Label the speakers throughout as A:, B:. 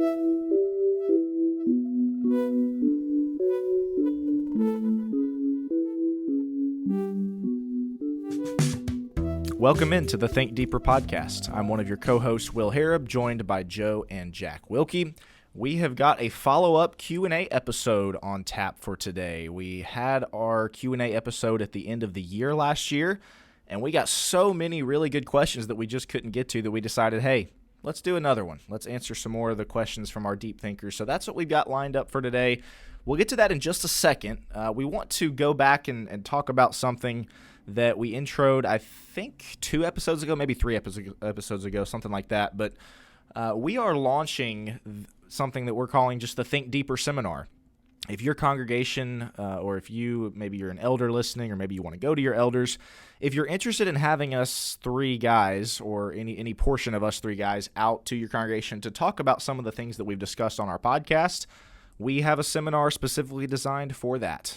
A: Welcome into the Think Deeper podcast. I'm one of your co-hosts, Will Harrop, joined by Joe and Jack Wilkie. We have got a follow-up Q&A episode on tap for today. We had our Q&A episode at the end of the year last year, and we got so many really good questions that we just couldn't get to that we decided, hey, let's do another one. Let's answer some more of the questions from our deep thinkers. So that's what we've got lined up for today. We'll get to that in just a second. We want to go back and talk about something that we introed, I think, 2 episodes ago, maybe 3 episodes ago, something like that. But we are launching something that we're calling just the Think Deeper Seminar. If your congregation, or if maybe you're an elder listening, or maybe you want to go to your elders, if you're interested in having us 3 guys, or any portion of us 3 guys, out to your congregation to talk about some of the things that we've discussed on our podcast, we have a seminar specifically designed for that.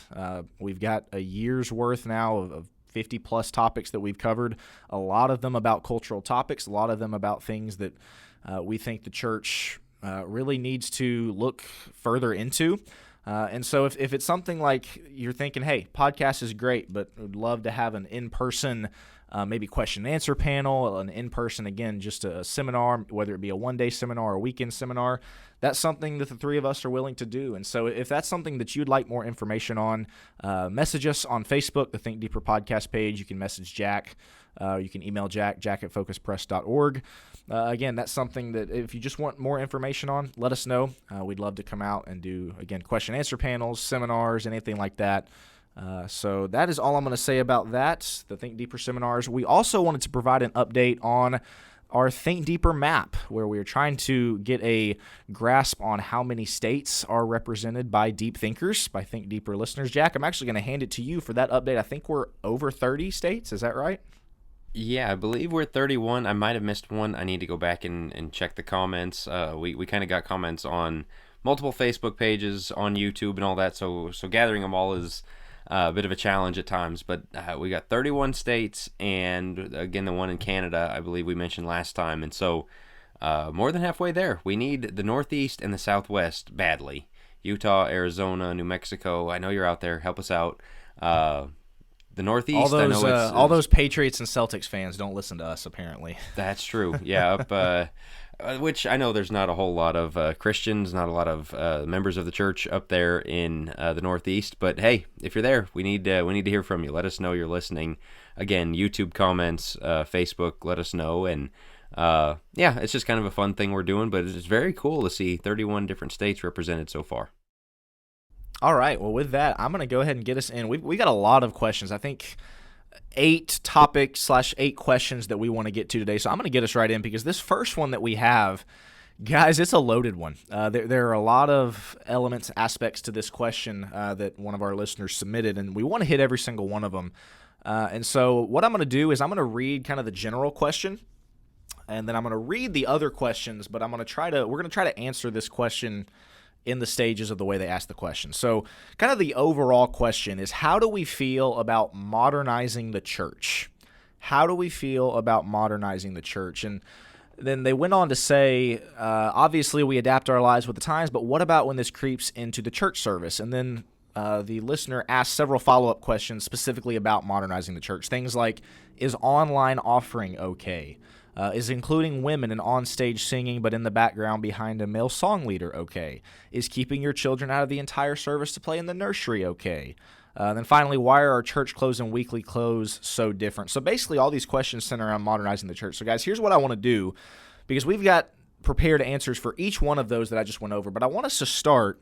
A: We've got a year's worth now of 50-plus topics that we've covered, a lot of them about cultural topics, a lot of them about things that we think the church really needs to look further into. And so if it's something like you're thinking, hey, podcast is great, but would love to have an in-person maybe question and answer panel, an in-person, again, just a seminar, whether it be a one-day seminar or a weekend seminar, that's something that the 3 of us are willing to do. And so if that's something that you'd like more information on, message us on Facebook, the Think Deeper podcast page. You can message Jack. You can email Jack at focuspress.org. Again, that's something that if you just want more information on, let us know. We'd love to come out and do, again, question and answer panels, seminars, anything like that. So that is all I'm going to say about that, the Think Deeper seminars. We also wanted to provide an update on our Think Deeper map, where we are trying to get a grasp on how many states are represented by deep thinkers, by Think Deeper listeners. Jack, I'm actually going to hand it to you for that update. I think we're over 30 states. Is that right?
B: Yeah, I believe we're 31. I might have missed one. I need to go back and check the comments. We kind of got comments on multiple Facebook pages, on YouTube and all that, so gathering them all is a bit of a challenge at times, but we got 31 states, and again, the one in Canada, I believe we mentioned last time, and so more than halfway there. We need the Northeast and the Southwest badly. Utah, Arizona, New Mexico, I know you're out there, help us out. The Northeast,
A: all those Patriots and Celtics fans don't listen to us, apparently.
B: That's true, yeah, which I know there's not a whole lot of Christians, not a lot of members of the church up there in the Northeast. But hey, if you're there, we need to hear from you. Let us know you're listening. Again, YouTube comments, Facebook, let us know. And yeah, it's just kind of a fun thing we're doing. But it's very cool to see 31 different states represented so far.
A: All right. Well, with that, I'm going to go ahead and get us in. We got a lot of questions. I think 8 topics / 8 questions that we want to get to today. So I'm going to get us right in, because this first one that we have, guys, it's a loaded one. There are a lot of elements, aspects to this question that one of our listeners submitted, and we want to hit every single one of them. And so what I'm going to do is I'm going to read kind of the general question, and then I'm going to read the other questions, but we're going to try to answer this question in the stages of the way they ask the question. So kind of the overall question is, how do we feel about modernizing the church? How do we feel about modernizing the church? And then they went on to say, obviously we adapt our lives with the times, but what about when this creeps into the church service? And then the listener asked several follow-up questions specifically about modernizing the church. Things like, is online offering okay? Is including women in on-stage singing but in the background behind a male song leader okay? Is keeping your children out of the entire service to play in the nursery okay? And then finally, why are our church clothes and weekly clothes so different? So basically all these questions center around modernizing the church. So guys, here's what I want to do, because we've got prepared answers for each one of those that I just went over, but I want us to start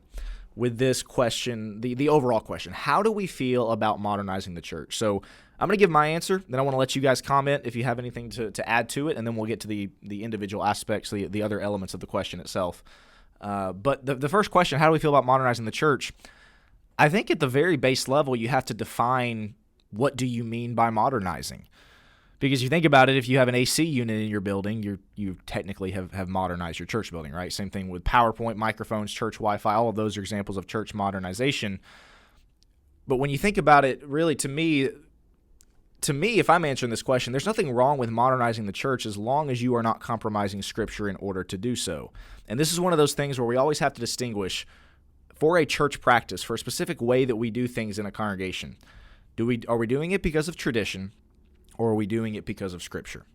A: with this question, the overall question. How do we feel about modernizing the church? So I'm going to give my answer, then I want to let you guys comment if you have anything to add to it, and then we'll get to the individual aspects, the other elements of the question itself. But the first question, how do we feel about modernizing the church? I think at the very base level, you have to define, what do you mean by modernizing? Because you think about it, if you have an AC unit in your building, you technically have modernized your church building, right? Same thing with PowerPoint, microphones, church Wi-Fi, all of those are examples of church modernization. But when you think about it, really, to me, to me, if I'm answering this question, there's nothing wrong with modernizing the church as long as you are not compromising Scripture in order to do so. And this is one of those things where we always have to distinguish for a church practice, for a specific way that we do things in a congregation. Are we doing it because of tradition, or are we doing it because of Scripture?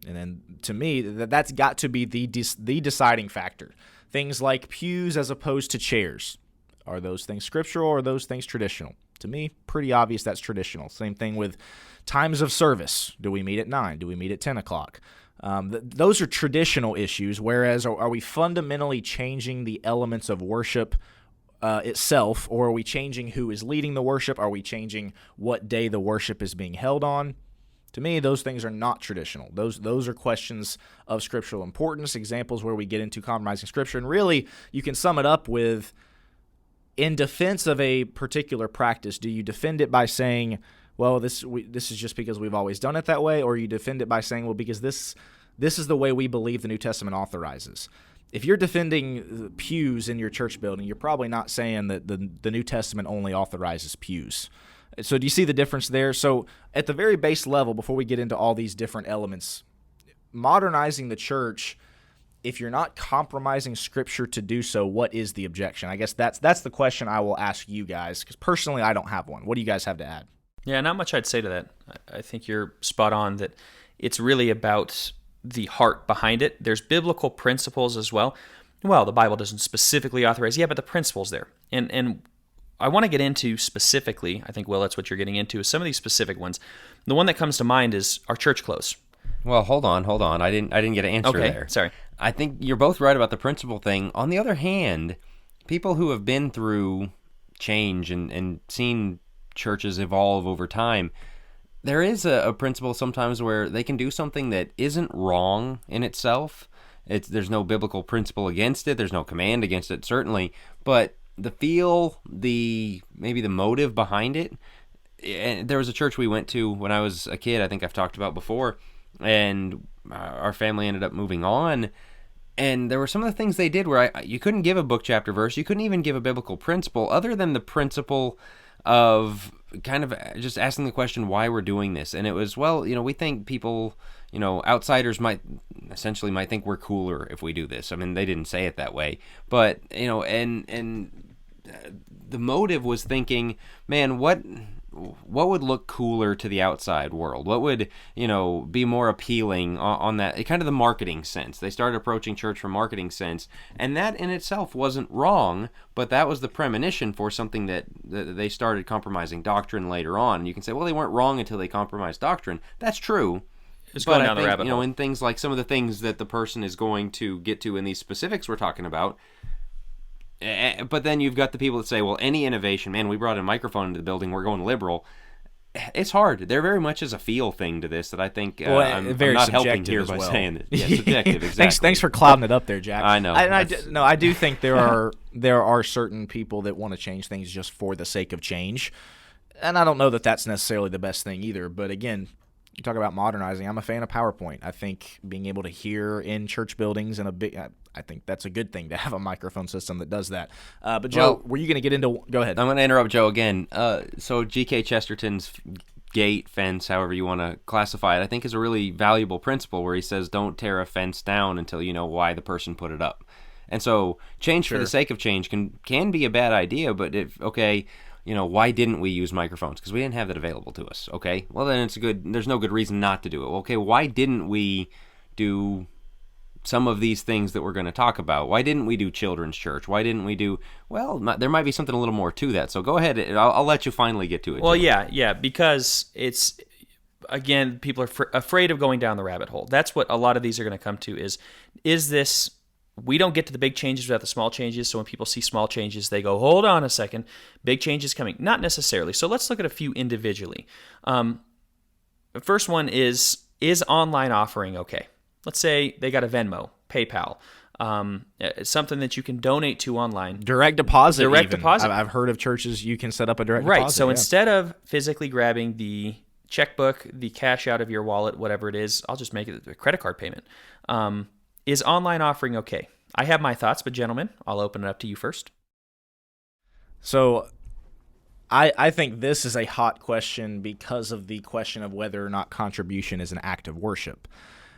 A: And then, to me, that's got to be the deciding factor. Things like pews as opposed to chairs. Are those things scriptural or are those things traditional? To me, pretty obvious that's traditional. Same thing with times of service. Do we meet at 9? Do we meet at 10 o'clock? Those are traditional issues, whereas are we fundamentally changing the elements of worship itself, or are we changing who is leading the worship? Are we changing what day the worship is being held on? To me, those things are not traditional. Those are questions of scriptural importance, examples where we get into compromising Scripture. And really, you can sum it up with, in defense of a particular practice, do you defend it by saying, well, this is just because we've always done it that way, or you defend it by saying, well, because this is the way we believe the New Testament authorizes? If you're defending pews in your church building, you're probably not saying that the New Testament only authorizes pews. So do you see the difference there? So at the very base level, before we get into all these different elements, modernizing the church, if you're not compromising Scripture to do so, what is the objection? I guess that's the question I will ask you guys, because personally I don't have one. What do you guys have to add?
C: Yeah, not much I'd say to that. I think you're spot on that it's really about the heart behind it. There's biblical principles as well. Well, the Bible doesn't specifically authorize, but the principle's there. And I want to get into specifically, I think, Will, that's what you're getting into, is some of these specific ones. The one that comes to mind is our church clothes.
B: Well, hold on. I didn't get an answer there.
C: Sorry.
B: I think you're both right about the principle thing. On the other hand, people who have been through change and seen churches evolve over time, there is a principle sometimes where they can do something that isn't wrong in itself. There's no biblical principle against it. There's no command against it, certainly. But the feel, maybe the motive behind it. And there was a church we went to when I was a kid, I think I've talked about before, and our family ended up moving on. And there were some of the things they did where you couldn't give a book, chapter, verse. You couldn't even give a biblical principle other than the principle of kind of just asking the question why we're doing this. And it was, well, we think people, outsiders might think we're cooler if we do this. I mean, they didn't say it that way, but, and the motive was thinking, man, what would look cooler to the outside world? What would, be more appealing on that, kind of the marketing sense? They started approaching church from marketing sense, and that in itself wasn't wrong, but that was the premonition for something that they started compromising doctrine later on. And you can say, well, they weren't wrong until they compromised doctrine. That's true.
C: It's going down the rabbit hole.
B: In things like some of the things that the person is going to get to in these specifics we're talking about. But then you've got the people that say, well, any innovation, man, we brought a microphone into the building, we're going liberal. It's hard. There very much is a feel thing to this that I think I'm not helping here by saying it. Yeah, subjective, exactly.
A: Thanks for clouding it up there, Jack.
B: I know.
A: I do think there are certain people that want to change things just for the sake of change. And I don't know that that's necessarily the best thing either. But again, you talk about modernizing. I'm a fan of PowerPoint. I think being able to hear in church buildings I think that's a good thing to have a microphone system that does that. But Joe, were you going to get into? Go ahead.
B: I'm going to interrupt Joe again. So G.K. Chesterton's gate fence, however you want to classify it, I think is a really valuable principle where he says, don't tear a fence down until you know why the person put it up. And so change for the sake of change can be a bad idea, but why didn't we use microphones? Because we didn't have that available to us. Okay, well then there's no good reason not to do it. Okay, why didn't we do some of these things that we're going to talk about? Why didn't we do children's church? Why didn't we do, there might be something a little more to that. So go ahead, I'll let you finally get to it.
C: Well, yeah, because it's, again, people are afraid of going down the rabbit hole. That's what a lot of these are going to come to is this, we don't get to the big changes without the small changes. So when people see small changes, they go, hold on a second, big changes coming. Not necessarily. So let's look at a few individually. The first one is online offering okay? Let's say they got a Venmo, PayPal, something that you can donate to online.
A: Direct deposit.
C: Deposit.
A: I've heard of churches you can set up a direct deposit.
C: Right. So instead of physically grabbing the checkbook, the cash out of your wallet, whatever it is, I'll just make it a credit card payment. Is online offering okay? I have my thoughts, but gentlemen, I'll open it up to you first.
A: So I think this is a hot question because of the question of whether or not contribution is an act of worship.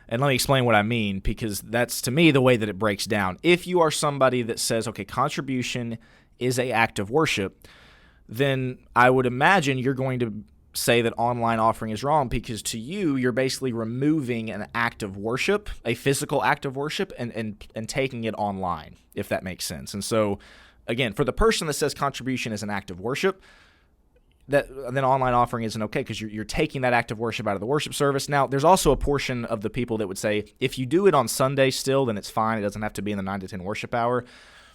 A: And let me explain what I mean, because that's, to me, the way that it breaks down. If you are somebody that says, okay, contribution is an act of worship, then I would imagine you're going to say that online offering is wrong, because to you, you're basically removing an act of worship, a physical act of worship, and taking it online, if that makes sense. And so, again, for the person that says contribution is an act of worship, that then online offering isn't okay, because you're taking that act of worship out of the worship service. Now, there's also a portion of the people that would say if you do it on Sunday still, then it's fine. It doesn't have to be in the 9 to 10 worship hour.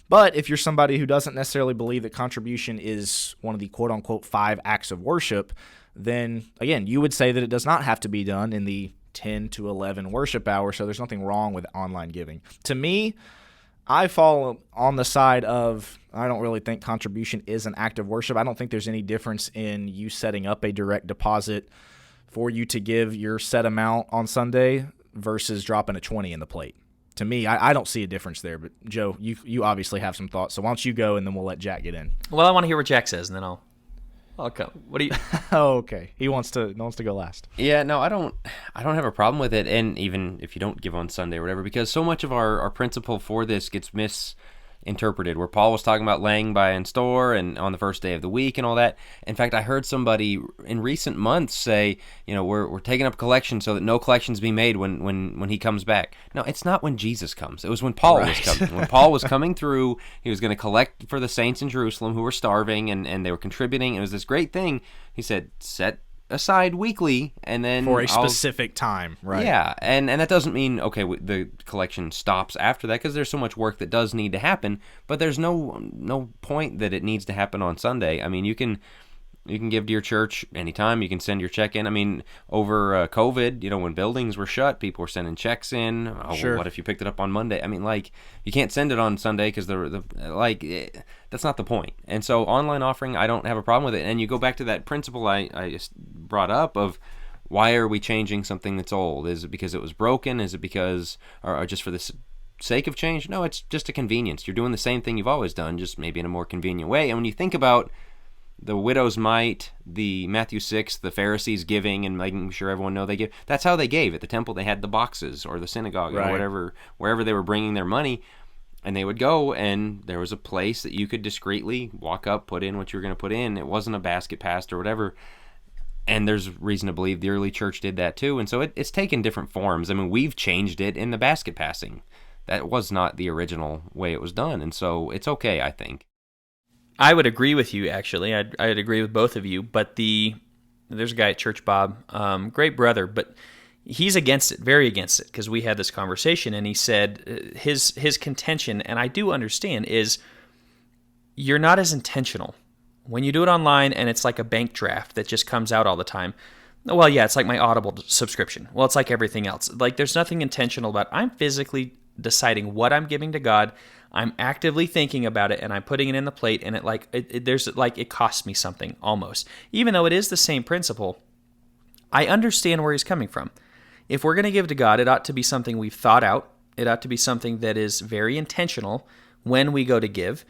A: But if you're somebody who doesn't necessarily believe that contribution is one of the quote-unquote 5 acts of worship, then, again, you would say that it does not have to be done in the 10 to 11 worship hour, so there's nothing wrong with online giving. To me, I fall on the side of I don't really think contribution is an act of worship. I don't think there's any difference in you setting up a direct deposit for you to give your set amount on Sunday versus dropping a 20 in the plate. To me, I don't see a difference there. But, Joe, you obviously have some thoughts, so why don't you go, and then we'll let Jack get in.
C: Well, I want to hear what Jack says, and then I'll come. What do you?
A: Oh, okay. He wants to go last.
B: Yeah, no, I don't have a problem with it, and even if you don't give on Sunday or whatever, because so much of our principle for this gets misinterpreted, where Paul was talking about laying by in store and on the first day of the week and all that. In fact, I heard somebody in recent months say, we're taking up collection so that no collections be made when he comes back. No, it's not when Jesus comes. It was when Paul was coming. When Paul was coming through, he was going to collect for the saints in Jerusalem who were starving, and they were contributing. It was this great thing. He said, set aside weekly, and then
A: for a specific time, right?
B: Yeah, and that doesn't mean the collection stops after that, because there's so much work that does need to happen, but there's no point that it needs to happen on Sunday. I mean, you can give to your church anytime. You can send your check in. I mean, over COVID, when buildings were shut, people were sending checks in. Oh,
A: sure.
B: Well, what if you picked it up on Monday? I mean, you can't send it on Sunday because that's not the point. And so online offering, I don't have a problem with it. And you go back to that principle I just brought up of, why are we changing something that's old? Is it because it was broken? Is it because, or just for the sake of change? No, it's just a convenience. You're doing the same thing you've always done, just maybe in a more convenient way. And when you think about the widow's mite, the Matthew 6, the Pharisees giving and making sure everyone know they give, that's how they gave. At the temple, they had the boxes, or the synagogue,
A: right,
B: or whatever, wherever they were bringing their money. And they would go, and there was a place that you could discreetly walk up, put in what you were going to put in. It wasn't a basket passed or whatever. And there's reason to believe the early church did that too. And so it's taken different forms. I mean, we've changed it in the basket passing. That was not the original way it was done. And so it's okay, I think.
C: I would agree with you, actually. I'd agree with both of you. But there's a guy at Church, Bob, great brother, but he's against it, very against it, because we had this conversation, and he said his contention, and I do understand, is you're not as intentional. When you do it online and it's like a bank draft that just comes out all the time, well, yeah, it's like my Audible subscription. Well, it's like everything else. Like, there's nothing intentional about it. I'm physically deciding what I'm giving to God. I'm actively thinking about it, and I'm putting it in the plate, and it costs me something almost. Even though it is the same principle, I understand where he's coming from. If we're going to give to God, it ought to be something we've thought out. It ought to be something that is very intentional when we go to give.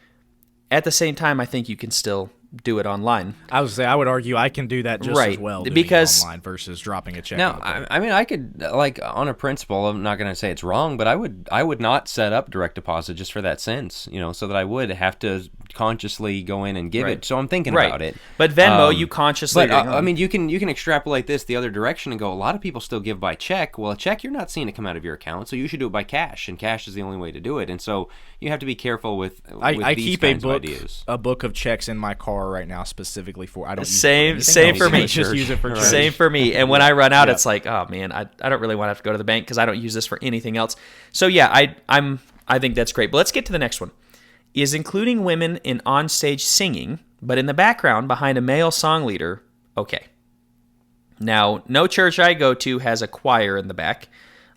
C: At the same time, I think you can still do it online.
A: I would argue I can do that just as well, because online versus dropping a check.
B: Now, I mean, I could, on a principle, I'm not going to say it's wrong, but I would not set up direct deposit just for that sense, so that I would have to consciously go in and give it. So I'm thinking about it.
C: But Venmo, you consciously.
B: But I mean, you can extrapolate this the other direction and go, a lot of people still give by check. Well, a check, you're not seeing it come out of your account, so you should do it by cash, and cash is the only way to do it. And so you have to be careful with
A: I
B: these
A: keep
B: kinds of ideas.
A: A book of checks in my car right now specifically for. I don't
C: same
A: use it for
C: for me.
A: Just use it for church.
C: Same for me. And when I run out, it's like, oh man, I don't really want to have to go to the bank because I don't use this for anything else. So yeah, I think that's great. But let's get to the next one. Is including women in onstage singing, but in the background behind a male song leader, okay? Now, no church I go to has a choir in the back.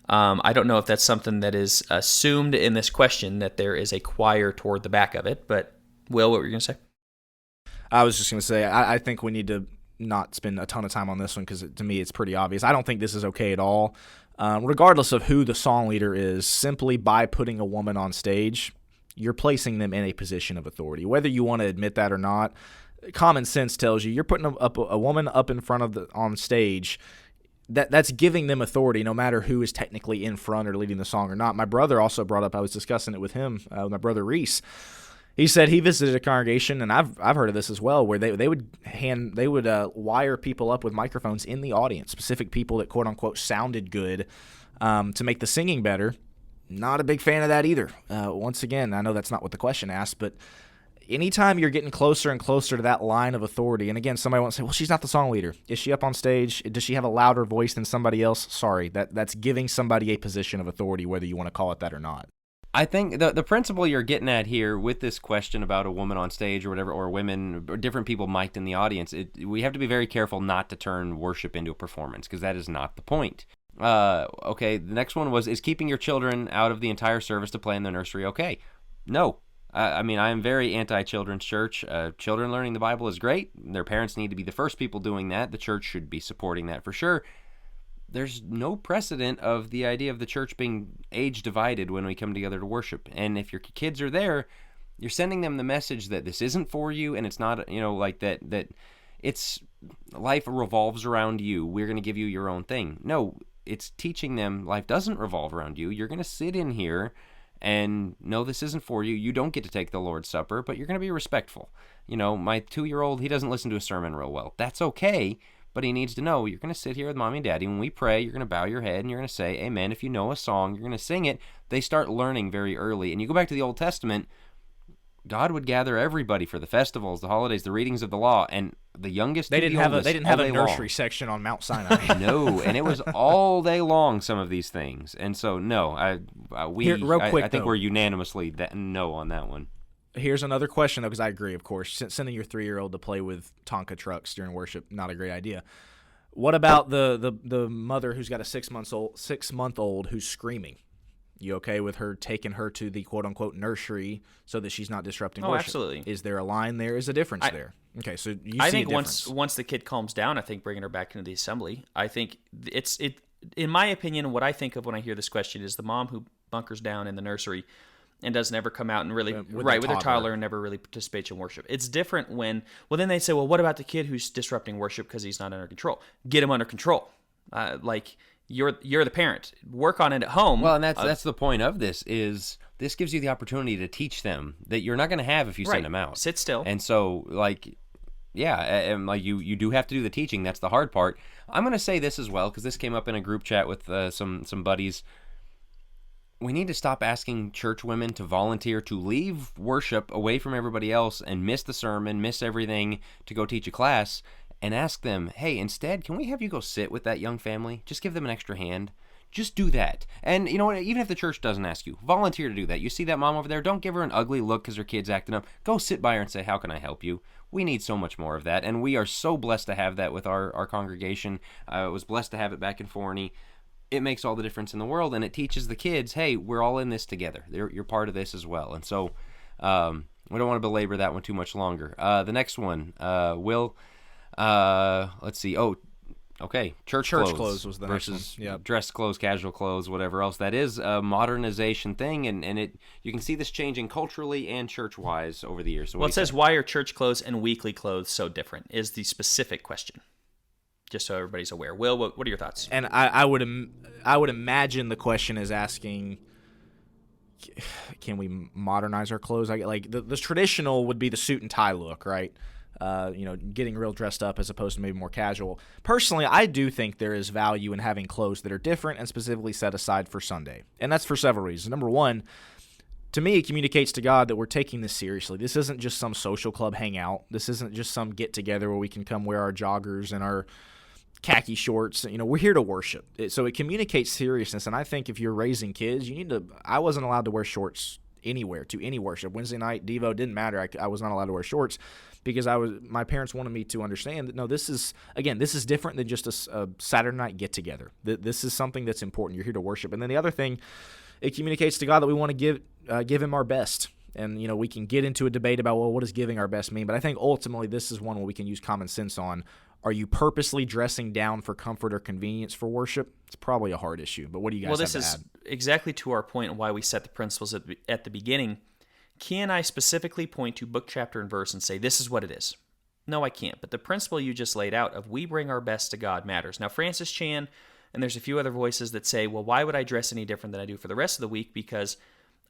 C: I don't know if that's something that is assumed in this question, that there is a choir toward the back of it, but Will, what were you going to say?
A: I was just going to say, I think we need to not spend a ton of time on this one, because to me it's pretty obvious. I don't think this is okay at all. Regardless of who the song leader is, simply by putting a woman on stage, you're placing them in a position of authority. Whether you want to admit that or not, common sense tells you you're putting a woman up in front of on stage. That's giving them authority, no matter who is technically in front or leading the song or not. My brother also brought up, I was discussing it with him, my brother Reese. He said he visited a congregation, and I've heard of this as well, where they would wire people up with microphones in the audience, specific people that quote unquote sounded good, to make the singing better. Not a big fan of that either. Once again, I know that's not what the question asked, but anytime you're getting closer and closer to that line of authority, and again, somebody won't say, well, she's not the song leader. Is she up on stage? Does she have a louder voice than somebody else? Sorry, that's giving somebody a position of authority, whether you want to call it that or not.
B: I think the principle you're getting at here with this question about a woman on stage or whatever, or women, or different people mic'd in the audience, we have to be very careful not to turn worship into a performance, because that is not the point. Okay, the next one is keeping your children out of the entire service to play in the nursery okay? No. I mean, I am very anti-children's church. Children learning the Bible is great. Their parents need to be the first people doing that. The church should be supporting that for sure. There's no precedent of the idea of the church being age divided when we come together to worship. And if your kids are there, you're sending them the message that this isn't for you, and it's not, like that it's life revolves around you. We're going to give you your own thing. No, it's teaching them life doesn't revolve around you. You're going to sit in here and no, this isn't for you. You don't get to take the Lord's Supper, but you're going to be respectful. My 2-year-old, he doesn't listen to a sermon real well. That's okay, but he needs to know you're going to sit here with mommy and daddy. When we pray, you're going to bow your head and you're going to say amen. If you know a song, you're going to sing it. They start learning very early. And you go back to the Old Testament, God would gather everybody for the festivals, the holidays, the readings of the law, and the youngest
A: they didn't have a nursery
B: long.
A: Section on Mount Sinai.
B: No, and it was all day long, some of these things. And so no, I think we're unanimously no on that one.
A: Here's another question though, because I agree, of course, sending your 3-year-old to play with Tonka trucks during worship, not a great idea. What about the mother who's got a 6-month-old who's screaming? You okay with her taking her to the quote-unquote nursery so that she's not disrupting worship?
C: Absolutely.
A: Is there a line there? Is a difference there? Okay, so
C: I think once the kid calms down, I think bringing her back into the assembly, I think it's in my opinion, what I think of when I hear this question is the mom who bunkers down in the nursery and doesn't ever come out and really with their toddler and never really participates in worship. It's different when then they say, well, what about the kid who's disrupting worship because he's not under control? Get him under control. You're the parent. Work on it at home.
B: Well, and that's the point of this is this gives you the opportunity to teach them that you're not going to have if you send them out.
C: Sit still.
B: And so you do have to do the teaching. That's the hard part. I'm going to say this as well because this came up in a group chat with some buddies. We need to stop asking church women to volunteer to leave worship away from everybody else and miss the sermon, miss everything to go teach a class. And ask them, hey, instead, can we have you go sit with that young family? Just give them an extra hand. Just do that. And you know what? Even if the church doesn't ask you, volunteer to do that. You see that mom over there? Don't give her an ugly look because her kid's acting up. Go sit by her and say, how can I help you? We need so much more of that. And we are so blessed to have that with our congregation. I was blessed to have it back in Forney. It makes all the difference in the world. And it teaches the kids, hey, we're all in this together. You're part of this as well. And so we don't want to belabor that one too much longer. The next one, Will... let's see. Oh, okay. Church
A: clothes was the
B: versus
A: next one. Yep.
B: Dress clothes, casual clothes, whatever else. That is a modernization thing, and you can see this changing culturally and church-wise over the years. So
C: it says, why are church clothes and weekly clothes so different? Is the specific question. Just so everybody's aware. Will, what are your thoughts?
A: And I would imagine the question is asking, can we modernize our clothes? Like the traditional would be the suit and tie look, right? Getting real dressed up as opposed to maybe more casual. Personally, I do think there is value in having clothes that are different and specifically set aside for Sunday. And that's for several reasons. Number one, to me, it communicates to God that we're taking this seriously. This isn't just some social club hangout. This isn't just some get-together where we can come wear our joggers and our khaki shorts. We're here to worship. So it communicates seriousness. And I think if you're raising kids, you need to – I wasn't allowed to wear shorts anywhere to any worship. Wednesday night, Devo, didn't matter. I was not allowed to wear shorts because my parents wanted me to understand that, no, this is different than just a Saturday night get-together. This is something that's important. You're here to worship. And then the other thing, it communicates to God that we want to give him our best. And, we can get into a debate about, well, what does giving our best mean? But I think ultimately this is one where we can use common sense on. Are you purposely dressing down for comfort or convenience for worship? It's probably a hard issue, but what do you guys have to add? Well, this is
C: exactly to our point and why we set the principles at the beginning. Can I specifically point to book, chapter, and verse and say, this is what it is? No, I can't. But the principle you just laid out of we bring our best to God matters. Now, Francis Chan, and there's a few other voices that say, well, why would I dress any different than I do for the rest of the week? Because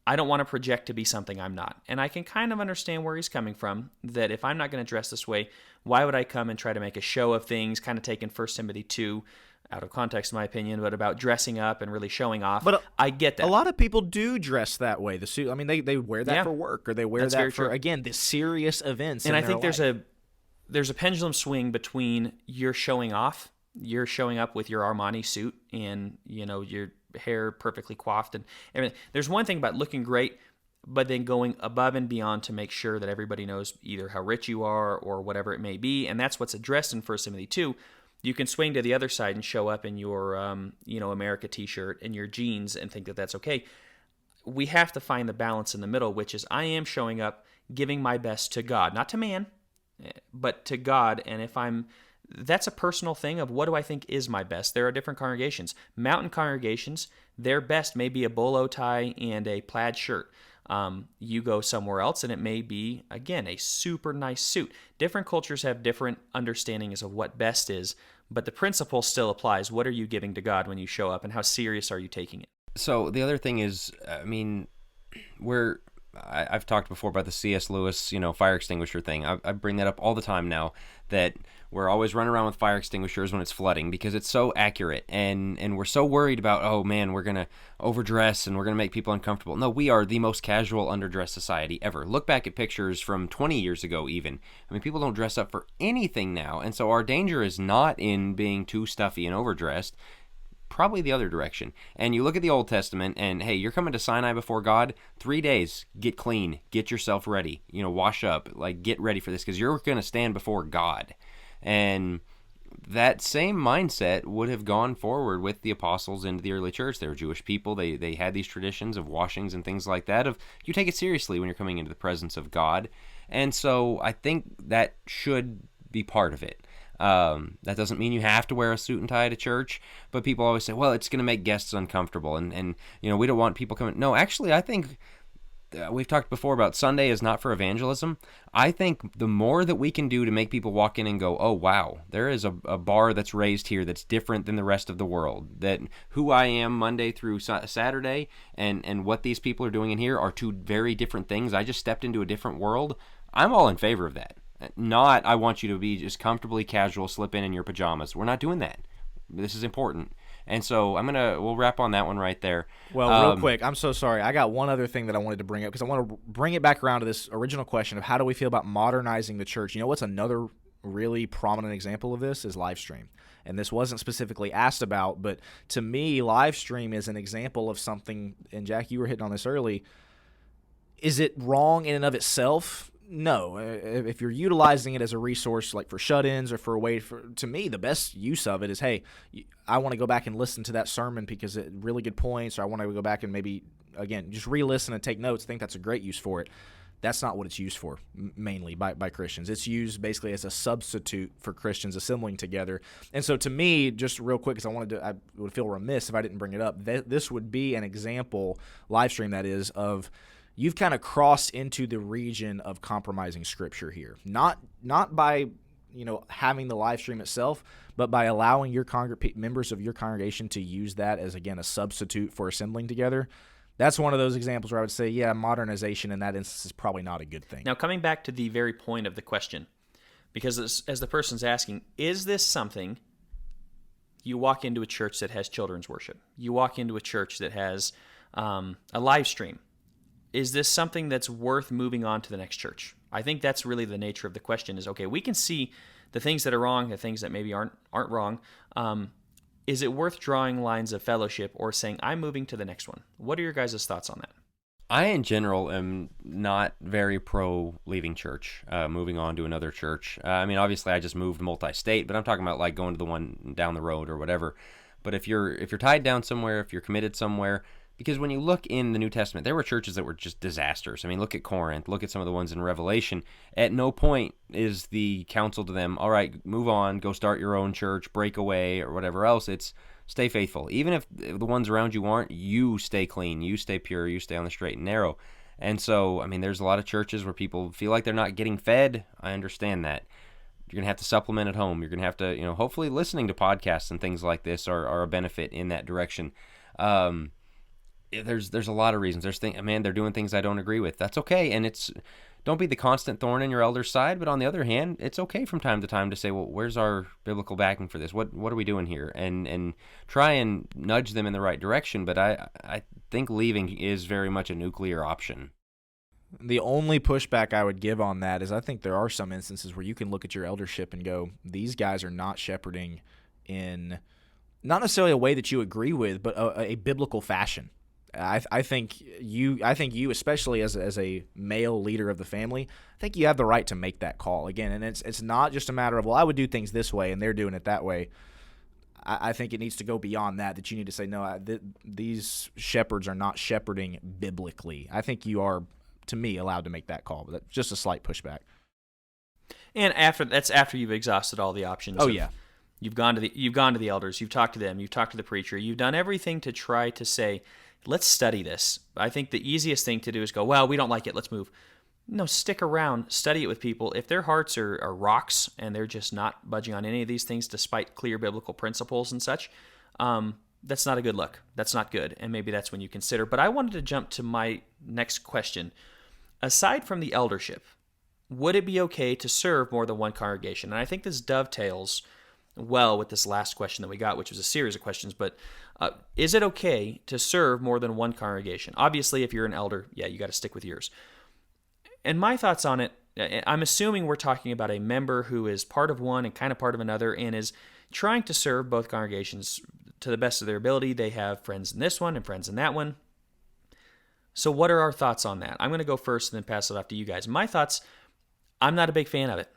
C: I don't want to project to be something I'm not. And I can kind of understand where he's coming from, that if I'm not going to dress this way, why would I come and try to make a show of things, kind of taking 1 Timothy 2 out of context, in my opinion, but about dressing up and really showing off. But I get that.
A: A lot of people do dress that way. The suit, I mean, they wear that for work, or they wear that for, again, the serious events.
C: And I think there's a pendulum swing between you're showing off, you're showing up with your Armani suit and, your hair perfectly coiffed and everything. There's one thing about looking great, but then going above and beyond to make sure that everybody knows either how rich you are or whatever it may be, and that's what's addressed in 1 Timothy 2. You can swing to the other side and show up in your, America t-shirt and your jeans and think that that's okay. We have to find the balance in the middle, which is I am showing up, giving my best to God, not to man, but to God. And that's a personal thing of what do I think is my best. There are different congregations. Mountain congregations, their best may be a bolo tie and a plaid shirt. You go somewhere else and it may be, again, a super nice suit. Different cultures have different understandings of what best is, but the principle still applies. What are you giving to God when you show up, and how serious are you taking it?
B: So the other thing is, I mean, I've talked before about the C.S. Lewis, fire extinguisher thing. I bring that up all the time now, that we're always running around with fire extinguishers when it's flooding because it's so accurate, and we're so worried about, oh man, we're going to overdress and we're going to make people uncomfortable. No, we are the most casual underdressed society ever. Look back at pictures from 20 years ago even. I mean, people don't dress up for anything now, and so our danger is not in being too stuffy and overdressed. Probably the other direction. And you look at the Old Testament and, hey, you're coming to Sinai before God, 3 days, get clean, get yourself ready, wash up, get ready for this, because you're going to stand before God. And that same mindset would have gone forward with the apostles into the early church. They were Jewish people. They had these traditions of washings and things like that, of you take it seriously when you're coming into the presence of God. And so I think that should be part of it. That doesn't mean you have to wear a suit and tie to church, but people always say, well, it's going to make guests uncomfortable, and we don't want people coming. No, actually, I think we've talked before about Sunday is not for evangelism. I think the more that we can do to make people walk in and go, oh, wow, there is a bar that's raised here that's different than the rest of the world, that who I am Monday through Saturday and what these people are doing in here are two very different things. I just stepped into a different world. I'm all in favor of that. Not, I want you to be just comfortably casual, slip in your pajamas. We're not doing that. This is important. And so we'll wrap on that one right there.
A: Well, real quick, I'm so sorry. I got one other thing that I wanted to bring up, because I want to bring it back around to this original question of how do we feel about modernizing the church. What's another really prominent example of this is live stream. And this wasn't specifically asked about, but to me, live stream is an example of something, and Jack, you were hitting on this early. Is it wrong in and of itself? No. If you're utilizing it as a resource, like for shut-ins or for a way to me, the best use of it is, hey, I want to go back and listen to that sermon because it really good points, or I want to go back and maybe, again, just re-listen and take notes. I think that's a great use for it. That's not what it's used for, mainly by Christians. It's used basically as a substitute for Christians assembling together. And so to me, just real quick, because I would feel remiss if I didn't bring it up, this would be an example, live stream that is, of you've kind of crossed into the region of compromising Scripture here. Not by having the live stream itself, but by allowing your members of your congregation to use that as, again, a substitute for assembling together. That's one of those examples where I would say, yeah, modernization in that instance is probably not a good thing.
C: Now, coming back to the very point of the question, because as the person's asking, is this something you walk into a church that has children's worship? You walk into a church that has a live stream. Is this something that's worth moving on to the next church? I think that's really the nature of the question is, okay, we can see the things that are wrong, the things that maybe aren't wrong. Is it worth drawing lines of fellowship or saying, I'm moving to the next one? What are your guys' thoughts on that?
B: I, in general, am not very pro leaving church, moving on to another church. Obviously, I just moved multi-state, but I'm talking about like going to the one down the road or whatever. But if you're tied down somewhere, if you're committed somewhere, because when you look in the New Testament, there were churches that were just disasters. Look at Corinth, look at some of the ones in Revelation. At no point is the counsel to them, all right, move on, go start your own church, break away, or whatever else. It's stay faithful. Even if the ones around you aren't, you stay clean, you stay pure, you stay on the straight and narrow. And so, there's a lot of churches where people feel like they're not getting fed. I understand that. You're going to have to supplement at home. You're going to have to, hopefully listening to podcasts and things like this are a benefit in that direction. There's a lot of reasons. They're doing things I don't agree with. That's okay. And don't be the constant thorn in your elder's side. But on the other hand, it's okay from time to time to say, well, where's our biblical backing for this? What are we doing here? And try and nudge them in the right direction. But I think leaving is very much a nuclear option.
A: The only pushback I would give on that is I think there are some instances where you can look at your eldership and go, these guys are not shepherding in not necessarily a way that you agree with, but a biblical fashion. I think you, especially as a male leader of the family, I think you have the right to make that call again. And it's not just a matter of, well, I would do things this way and they're doing it that way. I think it needs to go beyond that you need to say, no, these shepherds are not shepherding biblically. I think you are, to me, allowed to make that call, but that's just a slight pushback.
C: And after you've exhausted all the options.
A: Oh, yeah.
C: You've gone to the elders, you've talked to them, you've talked to the preacher, you've done everything to try to say, let's study this. I think the easiest thing to do is go, well, we don't like it, let's move. No, stick around, study it with people. If their hearts are rocks and they're just not budging on any of these things despite clear biblical principles and such, that's not a good look. That's not good, and maybe that's when you consider. But I wanted to jump to my next question. Aside from the eldership, would it be okay to serve more than one congregation? And I think this dovetails well with this last question that we got, which was a series of questions, but is it okay to serve more than one congregation? Obviously, if you're an elder, yeah, you got to stick with yours. And my thoughts on it, I'm assuming we're talking about a member who is part of one and kind of part of another and is trying to serve both congregations to the best of their ability. They have friends in this one and friends in that one. So what are our thoughts on that? I'm going to go first and then pass it off to you guys. My thoughts, I'm not a big fan of it.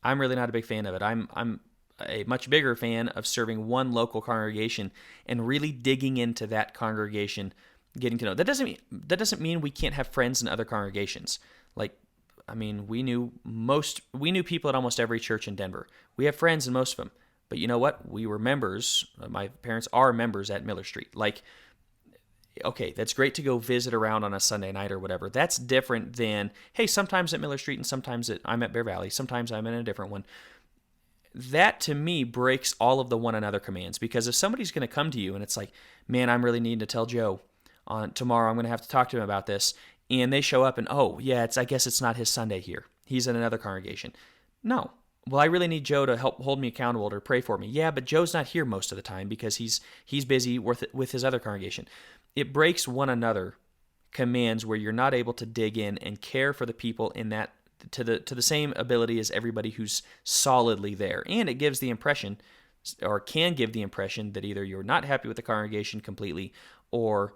C: I'm really not a big fan of it. I'm a much bigger fan of serving one local congregation and really digging into that congregation, getting to know. That doesn't mean we can't have friends in other congregations. We knew people at almost every church in Denver. We have friends in most of them. But you know what? We were members. My parents are members at Miller Street. Okay, that's great to go visit around on a Sunday night or whatever. That's different than, hey, sometimes at Miller Street and sometimes I'm at Bear Valley. Sometimes I'm in a different one. That, to me, breaks all of the one another commands. Because if somebody's going to come to you and it's like, man, I'm really needing to tell Joe tomorrow I'm going to have to talk to him about this. And they show up and, oh, yeah, I guess it's not his Sunday here. He's in another congregation. No. Well, I really need Joe to help hold me accountable or pray for me. Yeah, but Joe's not here most of the time because he's busy with his other congregation. It breaks one another commands where you're not able to dig in and care for the people in that to the same ability as everybody who's solidly there. And it gives the impression, or can give the impression, that either you're not happy with the congregation completely, or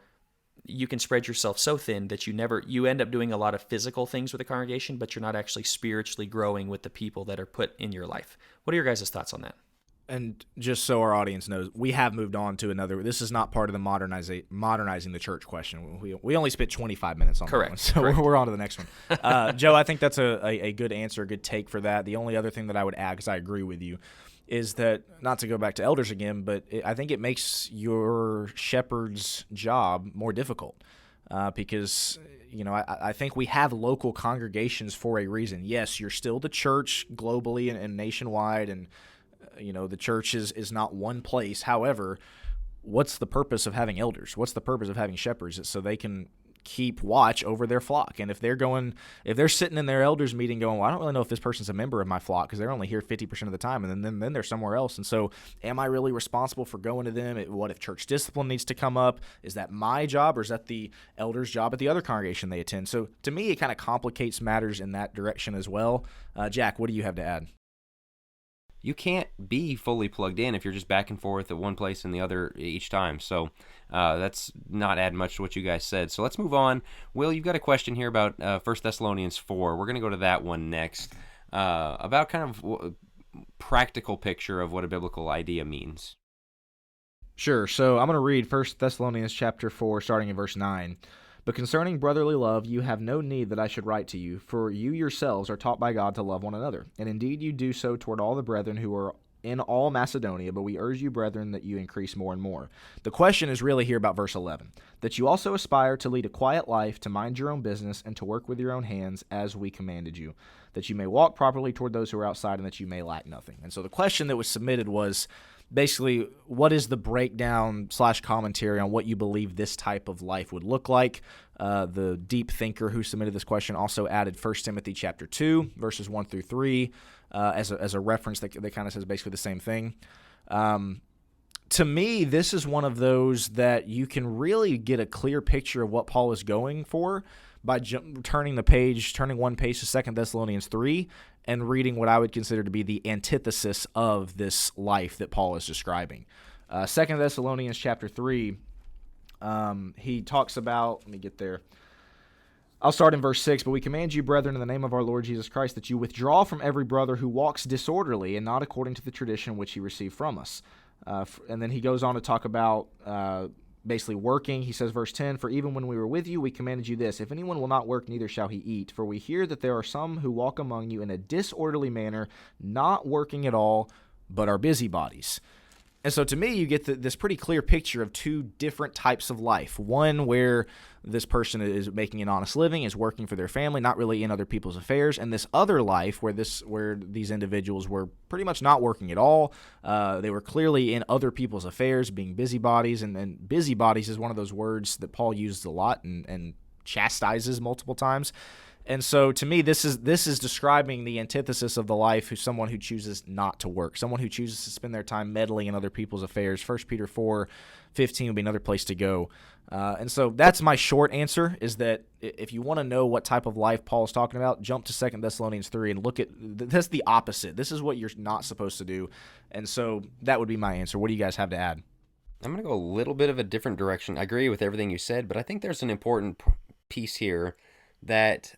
C: you can spread yourself so thin that you end up doing a lot of physical things with the congregation, but you're not actually spiritually growing with the people that are put in your life. What are your guys' thoughts on that?
A: And just so our audience knows, we have moved on to another. This is not part of the modernizing the church question. We only spent 25 minutes on that one, so we're on to the next one. Joe, I think that's a good answer, a good take for that. The only other thing that I would add, because I agree with you, is that, not to go back to elders again, but I think it makes your shepherd's job more difficult because, I think we have local congregations for a reason. Yes, you're still the church globally and nationwide, and the church is not one place. However, what's the purpose of having elders? What's the purpose of having shepherds? It's so they can keep watch over their flock. And if they're sitting in their elders meeting going, well, I don't really know if this person's a member of my flock because they're only here 50% of the time, and then they're somewhere else. And so am I really responsible for going to them? What if church discipline needs to come up? Is that my job, or is that the elder's job at the other congregation they attend? So to me, it kind of complicates matters in that direction as well. Jack, what do you have to add?
B: You can't be fully plugged in if you're just back and forth at one place and the other each time. So that's not add much to what you guys said. So let's move on. Will, you've got a question here about 1 Thessalonians 4. We're going to go to that one next, about kind of practical picture of what a biblical idea means.
A: Sure. So I'm going to read 1 Thessalonians chapter 4, starting in verse 9. But concerning brotherly love, you have no need that I should write to you, for you yourselves are taught by God to love one another. And indeed you do so toward all the brethren who are in all Macedonia, but we urge you, brethren, that you increase more and more. The question is really here about verse 11, that you also aspire to lead a quiet life, to mind your own business, and to work with your own hands as we commanded you, that you may walk properly toward those who are outside and that you may lack nothing. And so the question that was submitted was basically, what is the breakdown / commentary on what you believe this type of life would look like? The deep thinker who submitted this question also added 1 Timothy chapter 2, verses 1 through 3, as a reference that kind of says basically the same thing. To me, this is one of those that you can really get a clear picture of what Paul is going for by turning one page to 2 Thessalonians 3 and reading what I would consider to be the antithesis of this life that Paul is describing. 2 Thessalonians chapter 3, he talks about, let me get there. I'll start in verse 6, but we command you, brethren, in the name of our Lord Jesus Christ, that you withdraw from every brother who walks disorderly and not according to the tradition which he received from us. And then he goes on to talk about basically working. He says, verse 10, for even when we were with you, we commanded you this, if anyone will not work, neither shall he eat. For we hear that there are some who walk among you in a disorderly manner, not working at all, but are busybodies. And so to me, you get this pretty clear picture of two different types of life. One where this person is making an honest living, is working for their family, not really in other people's affairs. And this other life where these individuals were pretty much not working at all. They were clearly in other people's affairs, being busybodies. And busybodies is one of those words that Paul uses a lot and chastises multiple times. And so to me, this is describing the antithesis of the life of someone who chooses not to work, someone who chooses to spend their time meddling in other people's affairs. 1 Peter 4:15 would be another place to go. And so that's my short answer, is that if you want to know what type of life Paul is talking about, jump to 2 Thessalonians 3 and look at that's the opposite. This is what you're not supposed to do. And so that would be my answer. What do you guys have to add?
B: I'm going to go a little bit of a different direction. I agree with everything you said, but I think there's an important piece here that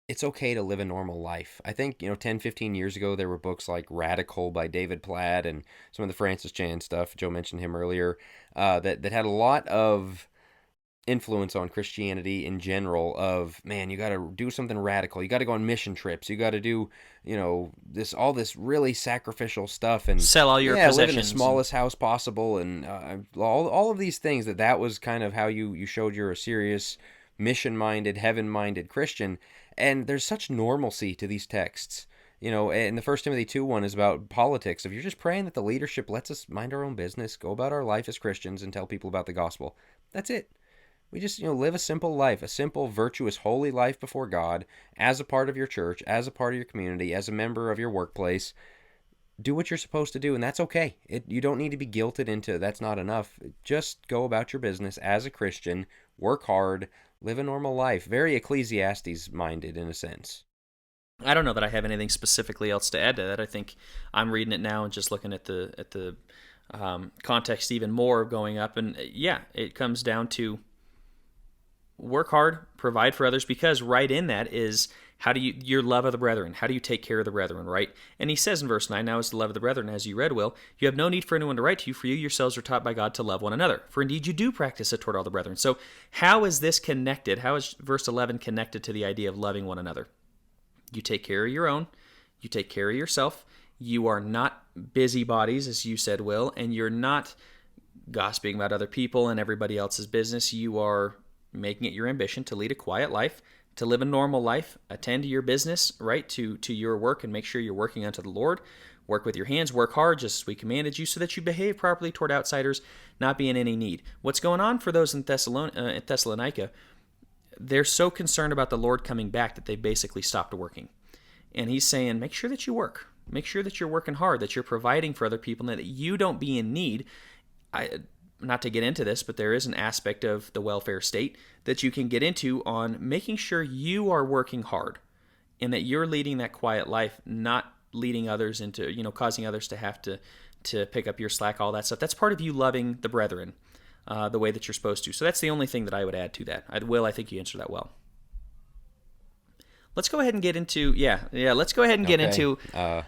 B: it's okay to live a normal life. I think, 10, 15 years ago, there were books like Radical by David Platt and some of the Francis Chan stuff. Joe mentioned him earlier, that had a lot of influence on Christianity in general of, man, you got to do something radical. You got to go on mission trips. You got to do, all this really sacrificial stuff and
C: sell all your possessions.
B: Live in the smallest house possible. And all of these things that was kind of how you showed you're a serious mission-minded, heaven-minded Christian. And there's such normalcy to these texts. And the 1 Timothy 2:1 is about politics. If you're just praying that the leadership lets us mind our own business, go about our life as Christians and tell people about the gospel, that's it. We just, live a simple life, a simple, virtuous, holy life before God, as a part of your church, as a part of your community, as a member of your workplace. Do what you're supposed to do, and that's okay. You don't need to be guilted into that's not enough. Just go about your business as a Christian, work hard, live a normal life. Very Ecclesiastes-minded in a sense.
C: I don't know that I have anything specifically else to add to that. I think I'm reading it now and just looking at the context even more going up. And yeah, it comes down to work hard, provide for others, because right in that is your love of the brethren. How do you take care of the brethren, right? And he says in verse 9, now is the love of the brethren, as you read, Will, you have no need for anyone to write to you, for you yourselves are taught by God to love one another. For indeed you do practice it toward all the brethren. So how is this connected? How is verse 11 connected to the idea of loving one another? You take care of your own. You take care of yourself. You are not busybodies, as you said, Will, and you're not gossiping about other people and everybody else's business. You are making it your ambition to lead a quiet life, to live a normal life, attend to your business, right, to your work, and make sure you're working unto the Lord. Work with your hands, work hard, just as we commanded you, so that you behave properly toward outsiders, not be in any need. What's going on for those in Thessalonica? They're so concerned about the Lord coming back that they basically stopped working. And he's saying, make sure that you work. Make sure that you're working hard, that you're providing for other people, and that you don't be in need. Not to get into this, but there is an aspect of the welfare state that you can get into on making sure you are working hard and that you're leading that quiet life, not leading others into, causing others to have to pick up your slack, all that stuff. That's part of you loving the brethren the way that you're supposed to. So that's the only thing that I would add to that. Will, I think you answered that well. Let's go ahead and get into, let's go ahead and get into, boy.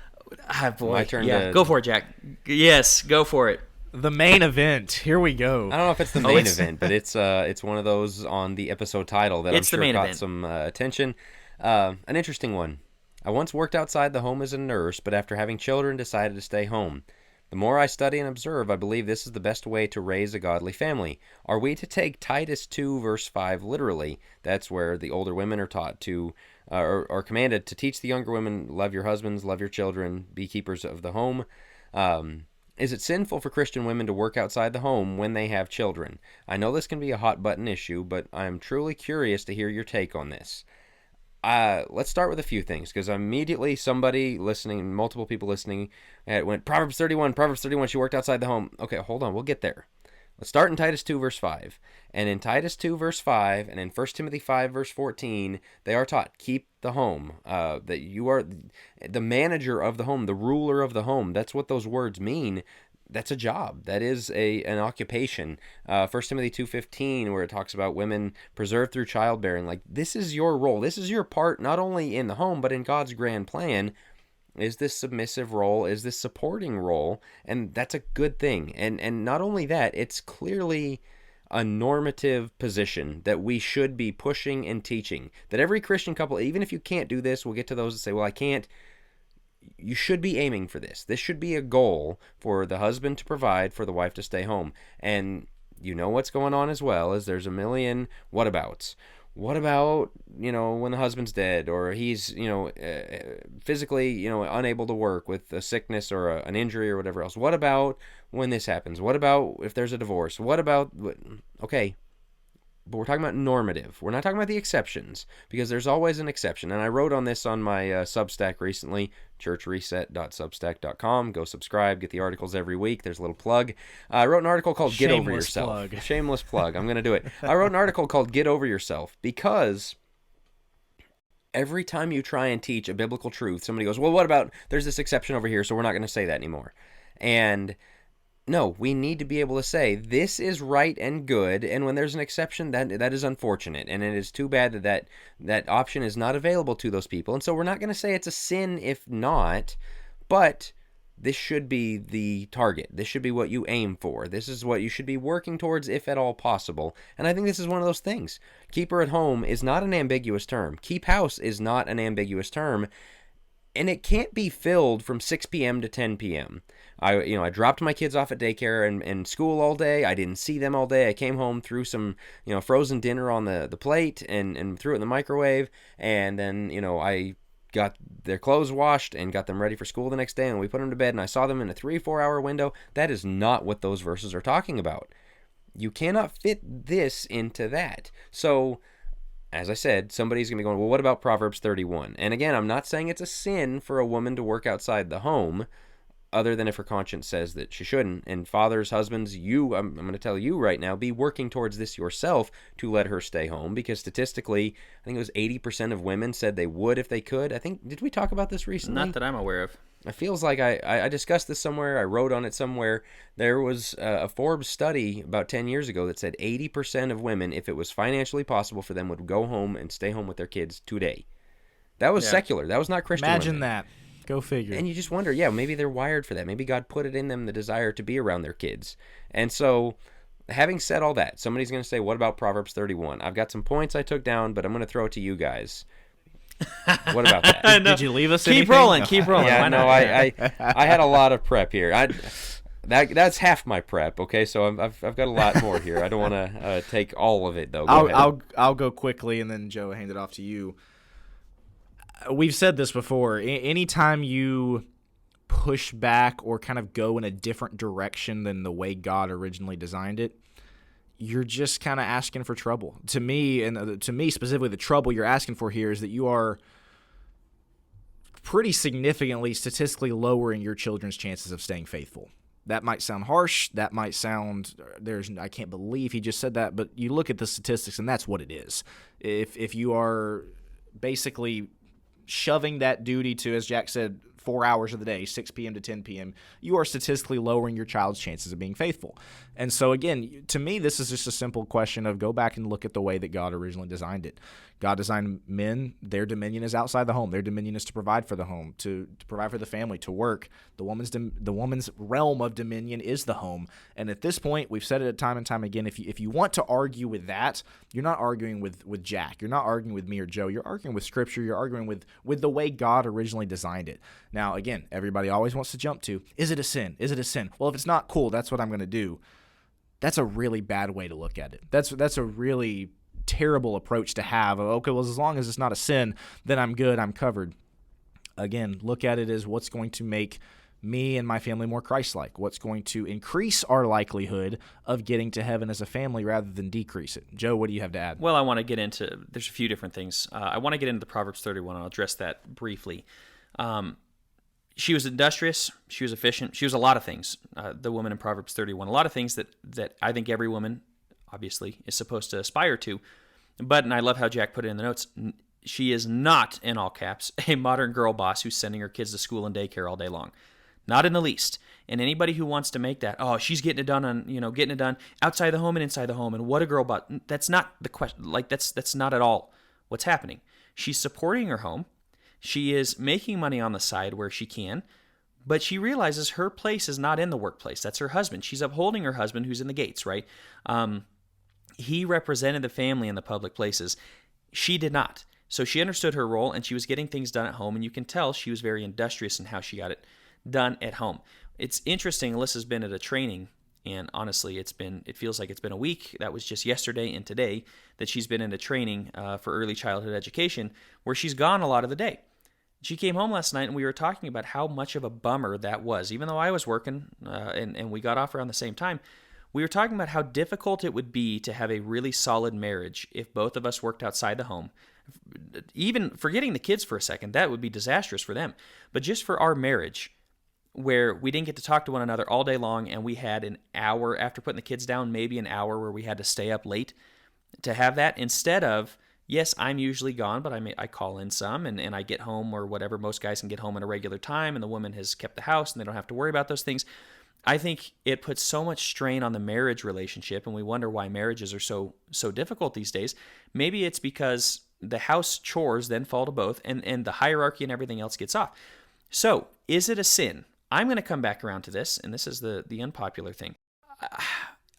B: My turn.
C: Yeah, go for it, Jack. Yes, go for it.
A: The main event. Here we go.
B: I don't know if it's the main event, but it's one of those on the episode title that I'm sure got some attention. An interesting one. I once worked outside the home as a nurse, but after having children, decided to stay home. The more I study and observe, I believe this is the best way to raise a godly family. Are we to take Titus 2, verse 5 literally? That's where the older women are taught to, or commanded to teach the younger women, love your husbands, love your children, be keepers of the home. Is it sinful for Christian women to work outside the home when they have children? I know this can be a hot button issue, but I'm truly curious to hear your take on this. Let's start with a few things, because immediately somebody listening, multiple people listening, went, Proverbs 31, she worked outside the home. Okay, hold on, we'll get there. Let's start in Titus 2, verse 5. And in Titus 2, verse 5, and in 1 Timothy 5, verse 14, they are taught, keep the home, that you are the manager of the home, the ruler of the home. That's what those words mean. That's a job. That is an occupation. 1 Timothy 2:15, where it talks about women preserved through childbearing. Like, this is your role. This is your part, not only in the home, but in God's grand plan. Is this submissive role? Is this supporting role? And that's a good thing. And not only that, it's clearly a normative position that we should be pushing and teaching. That every Christian couple, even if you can't do this, we'll get to those that say, well, I can't. You should be aiming for this. This should be a goal for the husband to provide, for the wife to stay home. And you know what's going on as well, is there's a million whatabouts. What about, when the husband's dead, or he's, physically, unable to work with a sickness or an injury or whatever else? What about when this happens? What about if there's a divorce? What about, okay, but we're talking about normative. We're not talking about the exceptions, because there's always an exception. And I wrote on this on my Substack recently, churchreset.substack.com. Go subscribe, get the articles every week. There's a little plug. I wrote an article called Get Over Yourself.
A: Plug.
B: Shameless plug. I'm going to do it. I wrote an article called Get Over Yourself, because every time you try and teach a biblical truth, somebody goes, well, what about, there's this exception over here, so we're not going to say that anymore. And no, we need to be able to say this is right and good, and when there's an exception, that is unfortunate, and it is too bad that option is not available to those people. And so we're not going to say it's a sin if not, but this should be the target. This should be what you aim for. This is what you should be working towards, if at all possible. And I think this is one of those things. Keep her at home is not an ambiguous term. Keep house is not an ambiguous term. And it can't be filled from 6 p.m. to 10 p.m. I dropped my kids off at daycare and school all day. I didn't see them all day. I came home, threw some, frozen dinner on the plate and threw it in the microwave. And then, I got their clothes washed and got them ready for school the next day. And we put them to bed, and I saw them in a 3-4 hour window. That is not what those verses are talking about. You cannot fit this into that. So, as I said, somebody's going to be going, well, what about Proverbs 31? And again, I'm not saying it's a sin for a woman to work outside the home, other than if her conscience says that she shouldn't. And fathers, husbands, I'm going to tell you right now, be working towards this yourself to let her stay home, because statistically, I think it was 80% of women said they would if they could. Did we talk about this recently?
C: Not that I'm aware of.
B: It feels like I discussed this somewhere. I wrote on it somewhere. There was a Forbes study about 10 years ago that said 80% of women, if it was financially possible for them, would go home and stay home with their kids today. That was secular. That was not Christian
A: Imagine
B: women.
A: that. Go figure.
B: And you just wonder, maybe they're wired for that. Maybe God put it in them, the desire to be around their kids. And so, having said all that, somebody's going to say, what about Proverbs 31? I've got some points I took down, but I'm going to throw it to you guys. What about that?
A: Did you leave us
C: Keep
A: anything?
C: rolling. Keep rolling.
B: Yeah,
C: Why
B: no,
C: not?
B: I had a lot of prep here. That's half my prep. Okay, so I've got a lot more here. I don't want to take all of it though.
A: I'll go quickly, and then Joe, hand it off to you. We've said this before. Anytime you push back or kind of go in a different direction than the way God originally designed it, you're just kind of asking for trouble. To me, and to me specifically, the trouble you're asking for here is that you are pretty significantly statistically lowering your children's chances of staying faithful. That might sound harsh. That might sound, I can't believe he just said that, but you look at the statistics, and that's what it is. If you are basically shoving that duty to, as Jack said, 4 hours of the day, 6 p.m. to 10 p.m., you are statistically lowering your child's chances of being faithful. And so, again, to me, this is just a simple question of go back and look at the way that God originally designed it. God designed men, their dominion is outside the home. Their dominion is to provide for the home, to provide for the family, to work. The woman's realm of dominion is the home. And at this point, we've said it time and time again, if you want to argue with that, you're not arguing with Jack. You're not arguing with me or Joe. You're arguing with Scripture. You're arguing with the way God originally designed it. Now, again, everybody always wants to jump to, is it a sin? Is it a sin? Well, if it's not, cool, that's what I'm going to do. That's a really bad way to look at it. That's a really terrible approach to have. Okay, well, as long as it's not a sin, then I'm good, I'm covered. Again, look at it as what's going to make me and my family more Christ-like, what's going to increase our likelihood of getting to heaven as a family rather than decrease it. Joe, what do you have to add?
C: Well, I want to get into, there's a few different things. I want to get into the Proverbs 31, and I'll address that briefly. She was industrious, she was efficient, she was a lot of things, the woman in Proverbs 31, a lot of things that I think every woman, obviously, is supposed to aspire to. But, and I love how Jack put it in the notes, she is not, in all caps, a modern girl boss who's sending her kids to school and daycare all day long. Not in the least. And anybody who wants to make that, oh, she's getting it done getting it done outside the home and inside the home, and what a girl boss, that's not the question. Like, that's not at all what's happening. She's supporting her home. She is making money on the side where she can, but she realizes her place is not in the workplace. That's her husband. She's upholding her husband who's in the gates, right? He represented the family in the public places. She did not. So she understood her role, and she was getting things done at home, and you can tell she was very industrious in how she got it done at home. It's interesting, Alyssa's been at a training, and honestly, it feels like it's been a week. That was just yesterday and today that she's been in a training for early childhood education where she's gone a lot of the day. She came home last night, and we were talking about how much of a bummer that was. Even though I was working and we got off around the same time, we were talking about how difficult it would be to have a really solid marriage if both of us worked outside the home. Even forgetting the kids for a second, that would be disastrous for them. But just for our marriage, where we didn't get to talk to one another all day long, and we had an hour after putting the kids down, maybe an hour where we had to stay up late to have that, instead of, yes, I'm usually gone, but I call in some, and I get home or whatever. Most guys can get home at a regular time, and the woman has kept the house, and they don't have to worry about those things. I think it puts so much strain on the marriage relationship, and we wonder why marriages are so difficult these days. Maybe it's because the house chores then fall to both, and the hierarchy and everything else gets off. So, is it a sin? I'm going to come back around to this, and this is the unpopular thing.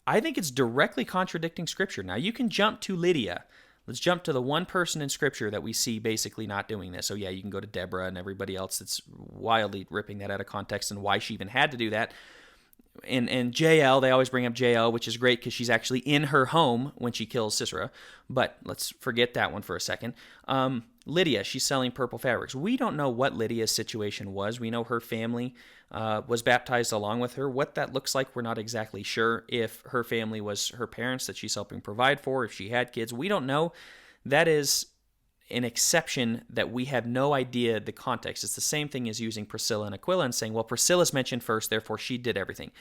C: I think it's directly contradicting Scripture. Now, you can jump to Lydia. Let's jump to the one person in Scripture that we see basically not doing this. So yeah, you can go to Deborah and everybody else that's wildly ripping that out of context and why she even had to do that. And Jael, they always bring up Jael, which is great because she's actually in her home when she kills Sisera. But let's forget that one for a second. Lydia, she's selling purple fabrics. We don't know what Lydia's situation was. We know her family was baptized along with her. What that looks like, we're not exactly sure. If her family was her parents that she's helping provide for, if she had kids, we don't know. That is an exception that we have no idea the context. It's the same thing as using Priscilla and Aquila and saying, well, Priscilla's mentioned first, therefore she did everything.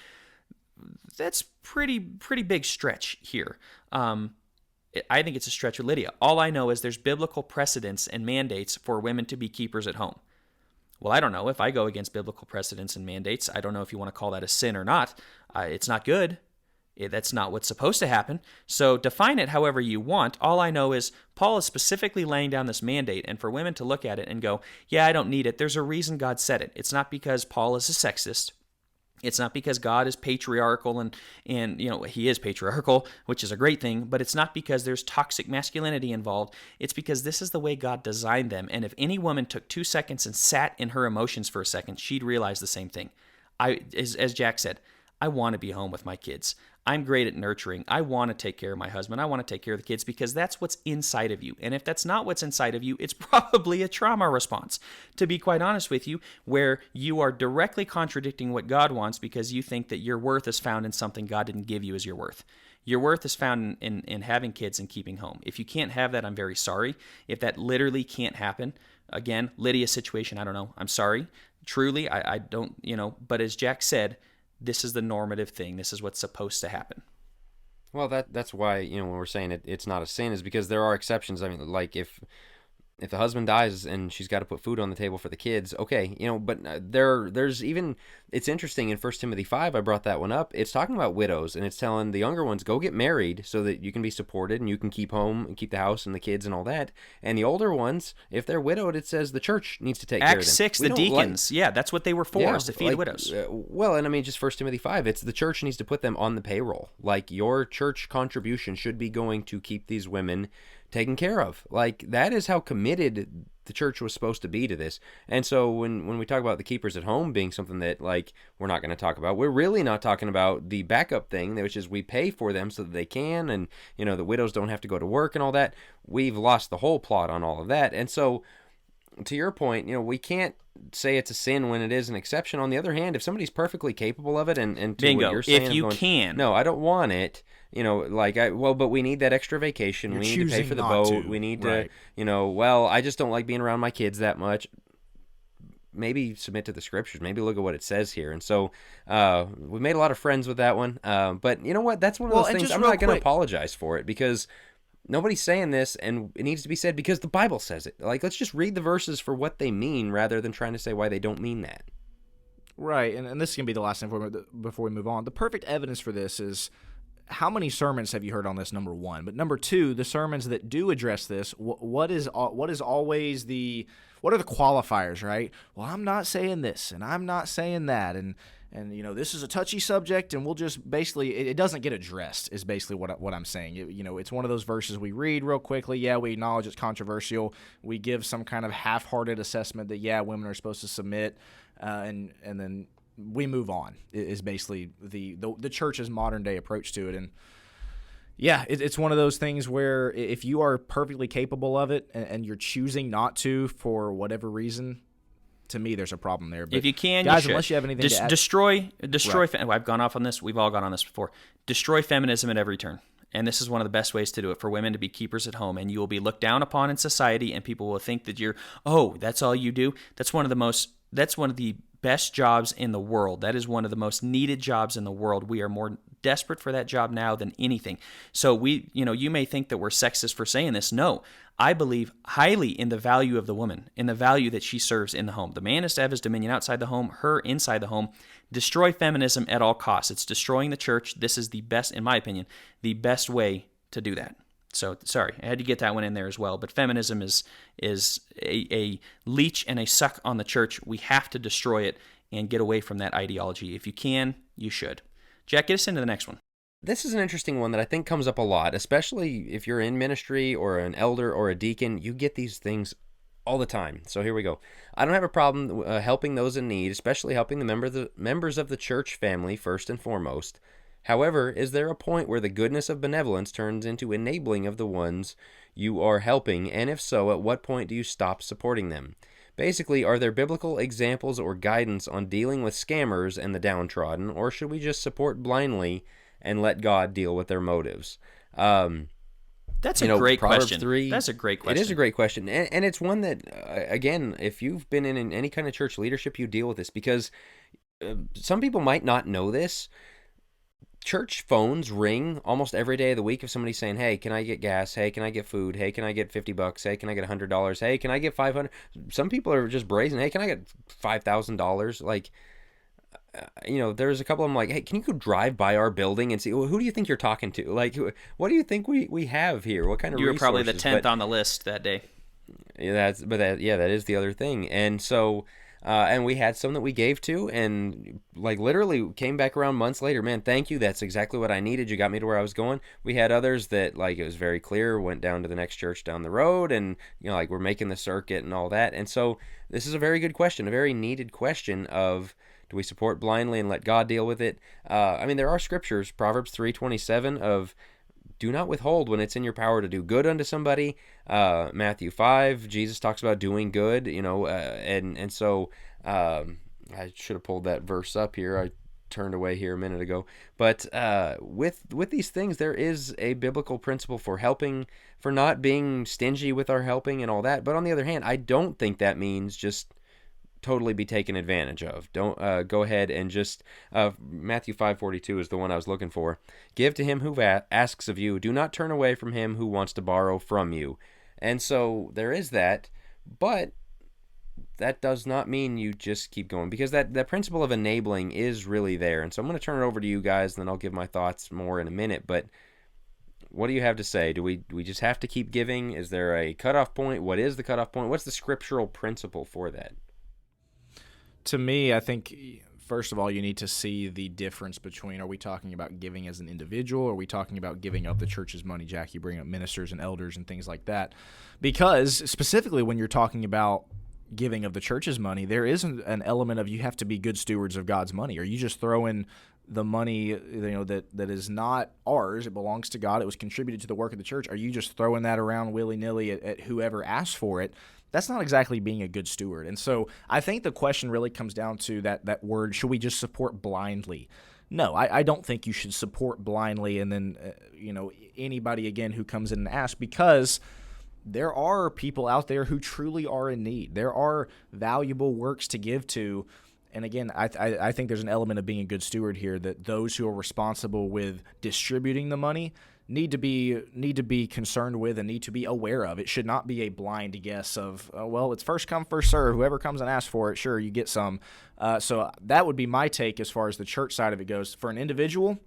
C: That's pretty big stretch here. I think it's a stretch with Lydia. All I know is there's biblical precedents and mandates for women to be keepers at home. Well, I don't know. If I go against biblical precedents and mandates, I don't know if you want to call that a sin or not. It's not good. That's not what's supposed to happen. So define it however you want. All I know is Paul is specifically laying down this mandate, and for women to look at it and go, yeah, I don't need it. There's a reason God said it. It's not because Paul is a sexist. It's not because God is patriarchal and he is patriarchal, which is a great thing, but it's not because there's toxic masculinity involved. It's because this is the way God designed them. And if any woman took 2 seconds and sat in her emotions for a second, she'd realize the same thing. As Jack said, I want to be home with my kids. I'm great at nurturing. I want to take care of my husband. I want to take care of the kids because that's what's inside of you. And if that's not what's inside of you, it's probably a trauma response, to be quite honest with you, where you are directly contradicting what God wants because you think that your worth is found in something God didn't give you as your worth. Your worth is found in having kids and keeping home. If you can't have that, I'm very sorry. If that literally can't happen, again, Lydia's situation, I don't know. I'm sorry. Truly, I don't, but as Jack said, this is the normative thing. This is what's supposed to happen.
B: Well, that's why, when we're saying it's not a sin is because there are exceptions. I mean, like if the husband dies and she's got to put food on the table for the kids, okay, but there's even, it's interesting in 1 Timothy 5, I brought that one up. It's talking about widows, and it's telling the younger ones, go get married so that you can be supported and you can keep home and keep the house and the kids and all that. And the older ones, if they're widowed, it says the church needs to take care of them.
C: Acts 6, the deacons, that's what they were for, is to feed widows.
B: Well, and I mean, just 1 Timothy 5, it's the church needs to put them on the payroll. Like, your church contribution should be going to keep these women taken care of. Like, that is how committed the church was supposed to be to this. And so when we talk about the keepers at home being something that, like, we're not going to talk about, we're really not talking about the backup thing, which is we pay for them so that they can, and, you know, the widows don't have to go to work and all that. We've lost the whole plot on all of that. And so, to your point, you know, we can't say it's a sin when it is an exception. On the other hand, if somebody's perfectly capable of it, and to
C: Bingo.
B: what you're saying,
C: If you can.
B: no, I don't want it. You know, like, but we need that extra vacation.
A: You're
B: we need to pay
A: choosing
B: for the
A: not
B: boat.
A: to.
B: We need
A: Right.
B: to, you know, well, I just don't like being around my kids that much. Maybe submit to the scriptures. Maybe look at what it says here. And so we made a lot of friends with that one. But you know what? That's one of
A: Well,
B: those
A: and
B: things.
A: just
B: I'm
A: real
B: not going to
A: quick-
B: apologize for it because nobody's saying this, and it needs to be said because the Bible says it. Like, let's just read the verses for what they mean rather than trying to say why they don't mean that.
A: Right, and this is going to be the last thing before we move on. The perfect evidence for this is how many sermons have you heard on this, number one? But number two, the sermons that do address this, what is always what are the qualifiers, right? Well, I'm not saying this, and I'm not saying that, and you know, this is a touchy subject, and we'll just basically, it doesn't get addressed, is basically what I'm saying. You know, it's one of those verses we read real quickly. Yeah, we acknowledge it's controversial. We give some kind of half-hearted assessment that, yeah, women are supposed to submit, and then we move on, is basically the church's modern day approach to it. And yeah, it's one of those things where if you are perfectly capable of it and you're choosing not to for whatever reason, to me there's a problem there. But
C: if you can,
A: guys,
C: you should.
A: unless you have anything to add,
C: destroy.
A: Right.
C: I've gone off on this. We've all gone on this before. Destroy feminism at every turn. And this is one of the best ways to do it, for women to be keepers at home. And you will be looked down upon in society, and people will think that that's all you do. That's one of the best jobs in the world. That is one of the most needed jobs in the world. We are more desperate for that job now than anything. So you may think that we're sexist for saying this. No, I believe highly in the value of the woman, in the value that she serves in the home. The man is to have his dominion outside the home, her inside the home. Destroy feminism at all costs. It's destroying the church. This is the best, in my opinion, the best way to do that. So, sorry, I had to get that one in there as well. But feminism is a leech and a suck on the church. We have to destroy it and get away from that ideology. If you can, you should. Jack, get us into the next one.
B: This is an interesting one that I think comes up a lot, especially if you're in ministry or an elder or a deacon. You get these things all the time. So here we go. I don't have a problem helping those in need, especially helping the members of the church family first and foremost. However, is there a point where the goodness of benevolence turns into enabling of the ones you are helping? And if so, at what point do you stop supporting them? Basically, are there biblical examples or guidance on dealing with scammers and the downtrodden, or should we just support blindly and let God deal with their motives?
C: That's a great
B: Proverbs
C: question.
B: 3,
C: That's a great question.
B: It is a great question. And it's one that, again, if you've been in any kind of church leadership, you deal with this, because some people might not know this. Church phones ring almost every day of the week of somebody saying, hey, can I get gas? Hey, can I get food? Hey, can I get $50? Hey, can I get $100? Hey, can I get $500? Some people are just brazen. Hey, can I get $5,000? Like, there's a couple of them like, hey, can you go drive by our building and see, well, who do you think you're talking to? Like, what do you think we have here? What kind of
C: You were
B: resources?
C: probably the 10th on the list that day.
B: Yeah, that is the other thing. And so, and we had some that we gave to, and like literally came back around months later. Man, thank you. That's exactly what I needed. You got me to where I was going. We had others that, like, it was very clear, went down to the next church down the road, and like, we're making the circuit and all that. And so this is a very good question, a very needed question of, do we support blindly and let God deal with it? I mean, there are scriptures, Proverbs 3:27 of, do not withhold when it's in your power to do good unto somebody. Matthew 5, Jesus talks about doing good, and so I should have pulled that verse up here. I turned away here a minute ago. But with these things, there is a biblical principle for helping, for not being stingy with our helping and all that. But on the other hand, I don't think that means just totally be taken advantage of. Don't go ahead and just Matthew 5:42 is the one I was looking for. Give to him who asks of you. Do not turn away from him who wants to borrow from you. And so there is that, but that does not mean you just keep going, because that principle of enabling is really there. And so I'm going to turn it over to you guys, and then I'll give my thoughts more in a minute. But what do you have to say? Do we just have to keep giving? Is there a cutoff point? What is the cutoff point? What's the scriptural principle for that?
A: To me, I think first of all, you need to see the difference between, are we talking about giving as an individual, or are we talking about giving of the church's money? Jack, you bring up ministers and elders and things like that. Because specifically when you're talking about giving of the church's money, there is an element of you have to be good stewards of God's money. Are you just throwing the money, that is not ours? It belongs to God. It was contributed to the work of the church. Are you just throwing that around willy-nilly at whoever asks for it? That's not exactly being a good steward. And so I think the question really comes down to that word, should we just support blindly? No, I don't think you should support blindly and then, anybody, again, who comes in and asks, because there are people out there who truly are in need. There are valuable works to give to. And again, I think there's an element of being a good steward here, that those who are responsible with distributing the money need to be concerned with and need to be aware of. It should not be a blind guess of, it's first come, first serve. Whoever comes and asks for it, sure, you get some. So that would be my take as far as the church side of it goes. For an individual,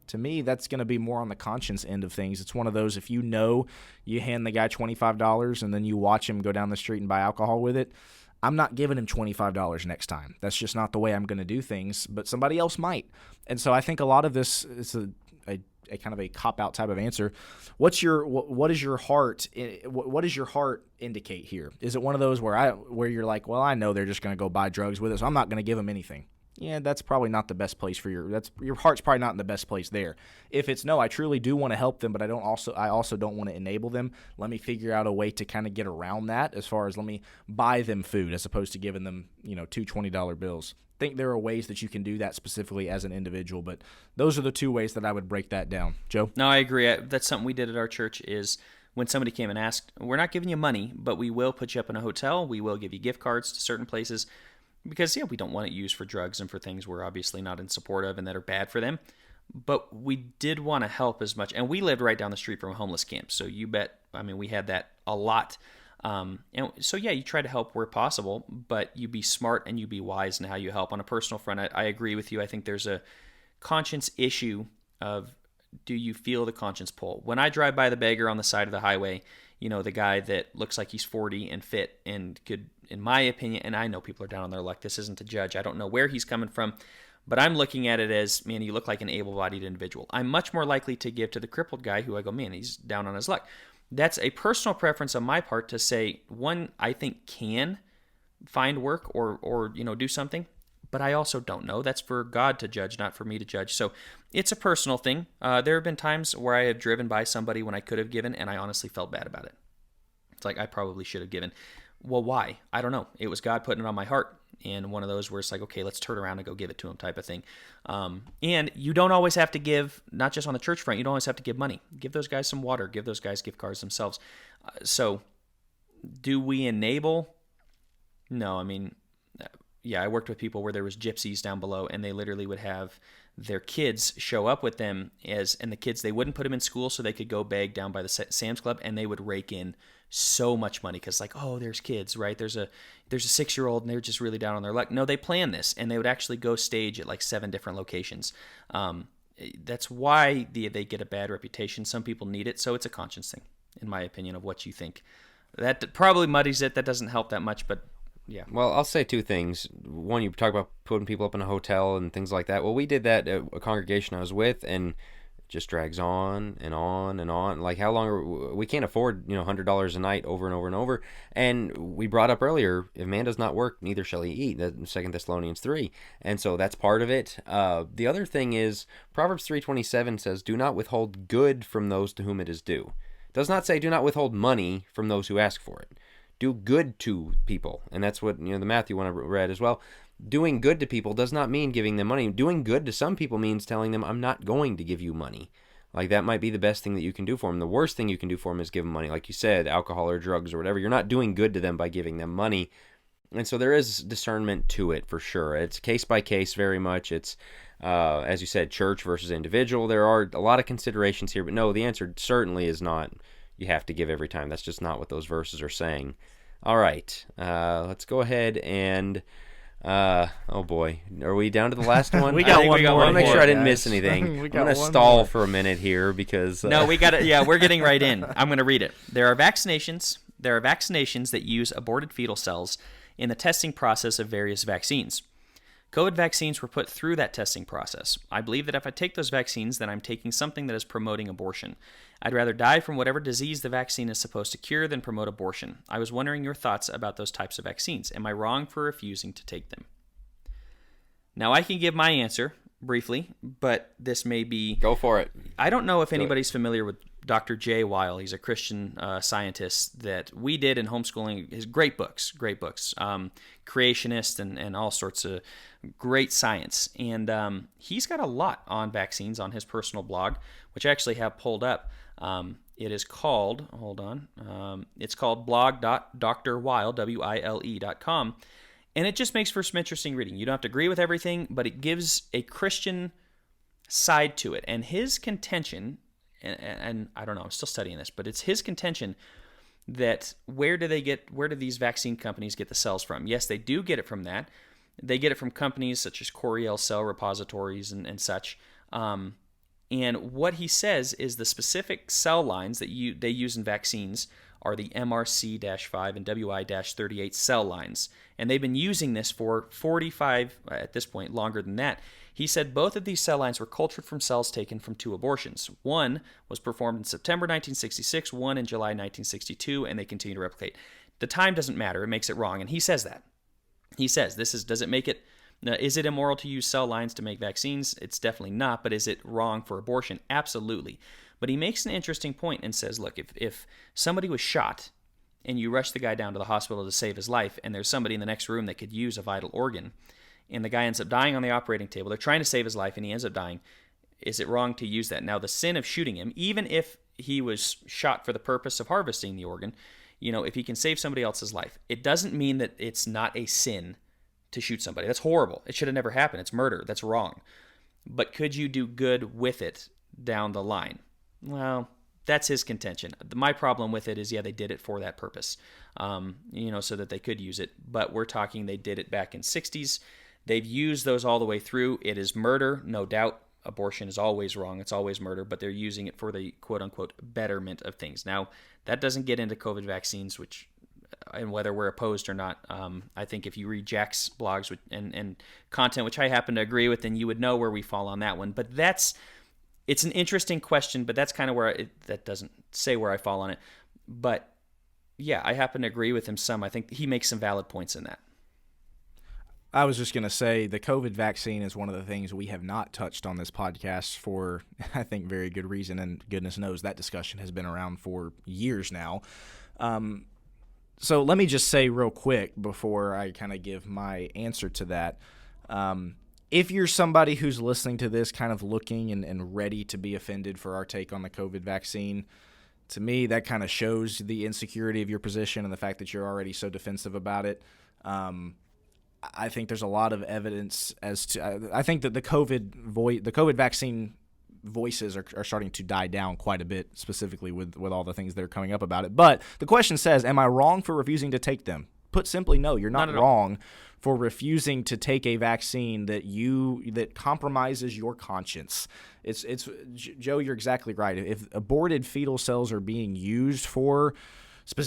A: to me, that's going to be more on the conscience end of things. It's one of those, if you hand the guy $25 and then you watch him go down the street and buy alcohol with it, I'm not giving him $25 next time. That's just not the way I'm going to do things, but somebody else might. And so I think a lot of this is a kind of a cop-out type of answer. What does your heart indicate here? Is it one of those where you're like, well, I know they're just going to go buy drugs with it, so I'm not going to give them anything? Yeah, that's probably not the best place for your heart's probably not in the best place there. If it's no, I truly do want to help them, but I also don't want to enable them. Let me figure out a way to kind of get around that, as far as let me buy them food as opposed to giving them, two $20 bills. I think there are ways that you can do that specifically as an individual, but those are the two ways that I would break that down. Joe?
C: No, I agree. That's something we did at our church, is when somebody came and asked, we're not giving you money, but we will put you up in a hotel. We will give you gift cards to certain places. Because, we don't want it used for drugs and for things we're obviously not in support of and that are bad for them. But we did want to help as much. And we lived right down the street from a homeless camp. So you bet, we had that a lot. And so, you try to help where possible, but you be smart and you be wise in how you help. On a personal front, I agree with you. I think there's a conscience issue of, do you feel the conscience pull? When I drive by the beggar on the side of the highway, the guy that looks like he's 40 and fit and could, in my opinion, and I know people are down on their luck, this isn't a judge, I don't know where he's coming from, but I'm looking at it as, man, you look like an able-bodied individual. I'm much more likely to give to the crippled guy who I go, man, he's down on his luck. That's a personal preference on my part to say, one, I think can find work or do something, but I also don't know. That's for God to judge, not for me to judge. So it's a personal thing. There have been times where I have driven by somebody when I could have given, and I honestly felt bad about it. It's like, I probably should have given. Well, why? I don't know. It was God putting it on my heart. And one of those where it's like, okay, let's turn around and go give it to him type of thing. And you don't always have to give, not just on the church front, you don't always have to give money. Give those guys some water. Give those guys gift cards themselves. So do we enable? No, I worked with people where there was gypsies down below, and they literally would have their kids show up with them, and the kids, they wouldn't put them in school so they could go beg down by the Sam's Club, and they would rake in so much money because, like, oh, there's kids, right? There's a 6-year-old, and they're just really down on their luck. No, they planned this, and they would actually go stage at like 7 different locations. That's why they get a bad reputation. Some people need it, so it's a conscience thing, in my opinion, of what you think. That probably muddies it. That doesn't help that much, but yeah.
B: Well, I'll say 2 things. One, you talk about putting people up in a hotel and things like that. Well, we did that at a congregation I was with, and it just drags on and on and on. Like, how long we can't afford, $100 a night over and over and over. And we brought up earlier, if man does not work, neither shall he eat. That's 2 Thessalonians 3. And so that's part of it. The other thing is, Proverbs 3:27 says, "Do not withhold good from those to whom it is due." It does not say, "Do not withhold money from those who ask for it." Do good to people. And that's what, the Matthew one I read as well. Doing good to people does not mean giving them money. Doing good to some people means telling them, I'm not going to give you money. Like, that might be the best thing that you can do for them. The worst thing you can do for them is give them money. Like you said, alcohol or drugs or whatever. You're not doing good to them by giving them money. And so there is discernment to it for sure. It's case by case very much. It's, as you said, church versus individual. There are a lot of considerations here. But no, the answer certainly is not you have to give every time. That's just not what those verses are saying. All right, let's go ahead and, oh boy, are we down to the last one?
C: we got one more.
B: I want to make sure I didn't miss
A: guys.
B: anything. I'm going to stall for a minute here because...
C: No, we got it. Yeah, we're getting right in. I'm going to read it. There are vaccinations that use aborted fetal cells in the testing process of various vaccines. COVID vaccines were put through that testing process. I believe that if I take those vaccines, then I'm taking something that is promoting abortion. I'd rather die from whatever disease the vaccine is supposed to cure than promote abortion. I was wondering your thoughts about those types of vaccines. Am I wrong for refusing to take them? Now, I can give my answer briefly, but this may be...
B: Go for it.
C: I don't know if anybody's familiar with Dr. Jay Weil. He's a Christian scientist that we did in homeschooling. His great books, Creationist and all sorts of great science. And he's got a lot on vaccines on his personal blog, which I actually have pulled up. It is called, it's called blog.drwile, WILE.com. And it just makes for some interesting reading. You don't have to agree with everything, but it gives a Christian side to it. And his contention, and I don't know, I'm still studying this, but it's his contention that where do these vaccine companies get the cells from? Yes, they do get it from that. They get it from companies such as Coriell Cell Repositories and such. And what he says is the specific cell lines that they use in vaccines are the MRC-5 and WI-38 cell lines. And they've been using this for 45, at this point, longer than that. He said both of these cell lines were cultured from cells taken from 2 abortions. One was performed in September 1966, one in July 1962, and they continue to replicate. The time doesn't matter. It makes it wrong. And he says that. He says, does it make it, is it immoral to use cell lines to make vaccines? It's definitely not. But is it wrong for abortion? Absolutely. But he makes an interesting point and says, look, if somebody was shot and you rush the guy down to the hospital to save his life, and there's somebody in the next room that could use a vital organ, and the guy ends up dying on the operating table, they're trying to save his life and he ends up dying, is it wrong to use that? Now, the sin of shooting him, even if he was shot for the purpose of harvesting the organ, if he can save somebody else's life, it doesn't mean that it's not a sin to shoot somebody. That's horrible. It should have never happened. It's murder. That's wrong. But could you do good with it down the line? Well, that's his contention. My problem with it is, they did it for that purpose, so that they could use it. But we're talking they did it back in 60s. They've used those all the way through. It is murder, no doubt. Abortion is always wrong. It's always murder, but they're using it for the quote-unquote betterment of things. Now, that doesn't get into COVID vaccines, and whether we're opposed or not. I think if you read Jack's blogs and content, which I happen to agree with, then you would know where we fall on that one. But it's an interesting question, but that's kind of where that doesn't say where I fall on it. But yeah, I happen to agree with him some. I think he makes some valid points in that.
A: I was just going to say the COVID vaccine is one of the things we have not touched on this podcast for, I think, very good reason. And goodness knows that discussion has been around for years now. So let me just say real quick before I kind of give my answer to that. If you're somebody who's listening to this kind of looking and ready to be offended for our take on the COVID vaccine, to me, that kind of shows the insecurity of your position and the fact that you're already so defensive about it. I think there's a lot of evidence as to I think that the COVID vaccine voices are starting to die down quite a bit, specifically with all the things that are coming up about it. But the question says, am I wrong for refusing to take them? Put simply, no, you're not wrong for refusing to take a vaccine that compromises your conscience. It's Joe, you're exactly right. If aborted fetal cells are being used for,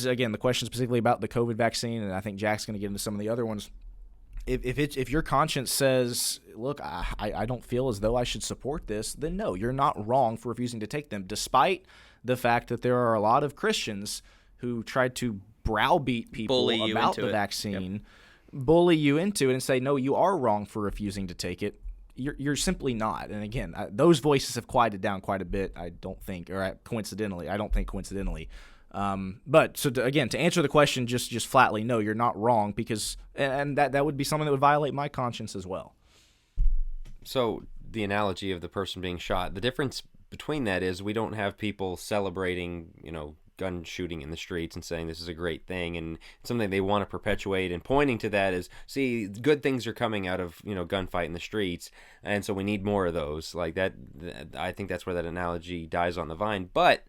A: again, the question specifically about the COVID vaccine, and I think Jack's going to get into some of the other ones. If your conscience says, look, I don't feel as though I should support this, then no, you're not wrong for refusing to take them, despite the fact that there are a lot of Christians who tried to browbeat people about the vaccine, bully you into it, and say, no, you are wrong for refusing to take it. You're simply not. And again, those voices have quieted down quite a bit, I don't think coincidentally. But so to answer the question just flatly, no, you're not wrong, because and that would be something that would violate my conscience as well.
B: So the analogy of the person being shot, the difference between that is we don't have people celebrating, gun shooting in the streets and saying this is a great thing and something they want to perpetuate, and pointing to that as, see, good things are coming out of gunfight in the streets, and so we need more of those like that. I think that's where that analogy dies on the vine. But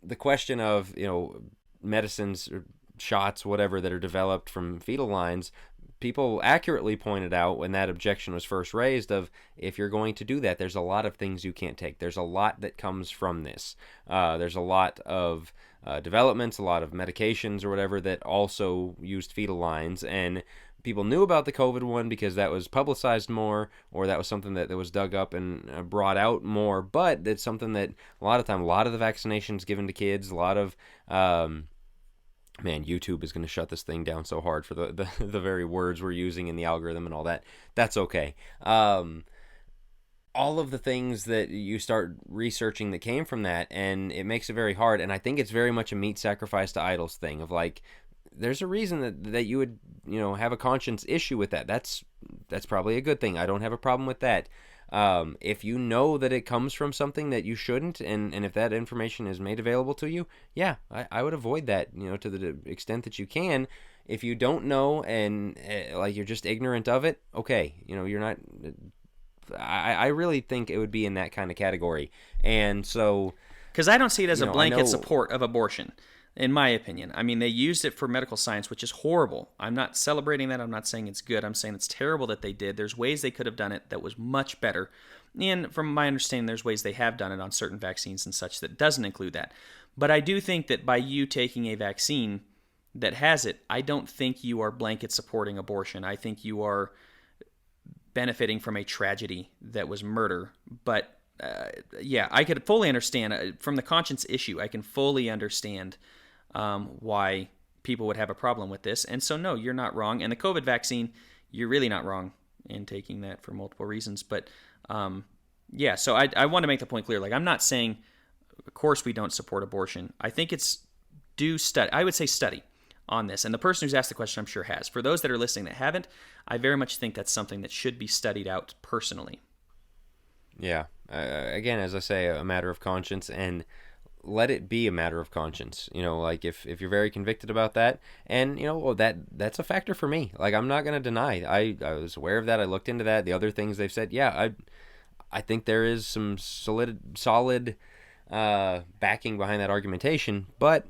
B: the question of medicines or shots, whatever, that are developed from fetal lines, people accurately pointed out when that objection was first raised of, if you're going to do that, there's a lot of things you can't take. There's a lot that comes from this. There's a lot of developments, a lot of medications or whatever that also used fetal lines, and people knew about the COVID one because that was publicized more, or that was something that was dug up and brought out more. But it's something that a lot of the vaccinations given to kids, a lot of man, YouTube is going to shut this thing down so hard for the very words we're using in the algorithm and all that. That's okay. All of the things that you start researching that came from that, and it makes it very hard. And I think it's very much a meat sacrifice to idols thing of like, there's a reason that you would, have a conscience issue with that. That's probably a good thing. I don't have a problem with that. If you know that it comes from something that you shouldn't, and if that information is made available to you, yeah, I would avoid that, to the extent that you can. If you don't know and like you're just ignorant of it, okay, you're not. I really think it would be in that kind of category, and so
C: because I don't see it as a blanket support of abortion. In my opinion. I mean, they used it for medical science, which is horrible. I'm not celebrating that. I'm not saying it's good. I'm saying it's terrible that they did. There's ways they could have done it that was much better. And from my understanding, there's ways they have done it on certain vaccines and such that doesn't include that. But I do think that by you taking a vaccine that has it, I don't think you are blanket supporting abortion. I think you are benefiting from a tragedy that was murder. But yeah, I could fully understand from the conscience issue. I can fully understand why people would have a problem with this. And so, no, you're not wrong. And the COVID vaccine, you're really not wrong in taking that for multiple reasons. But yeah, so I want to make the point clear. Like, I'm not saying, of course, we don't support abortion. I think it's study. I would say study on this. And the person who's asked the question, I'm sure, has. For those that are listening that haven't, I very much think that's something that should be studied out personally.
B: Yeah. Again, as I say, a matter of conscience, and let it be a matter of conscience. Like if you're very convicted about that, and that's a factor for me. Like, I'm not going to deny. I was aware of that. I looked into that. The other things they've said, yeah, I think there is some solid backing behind that argumentation. But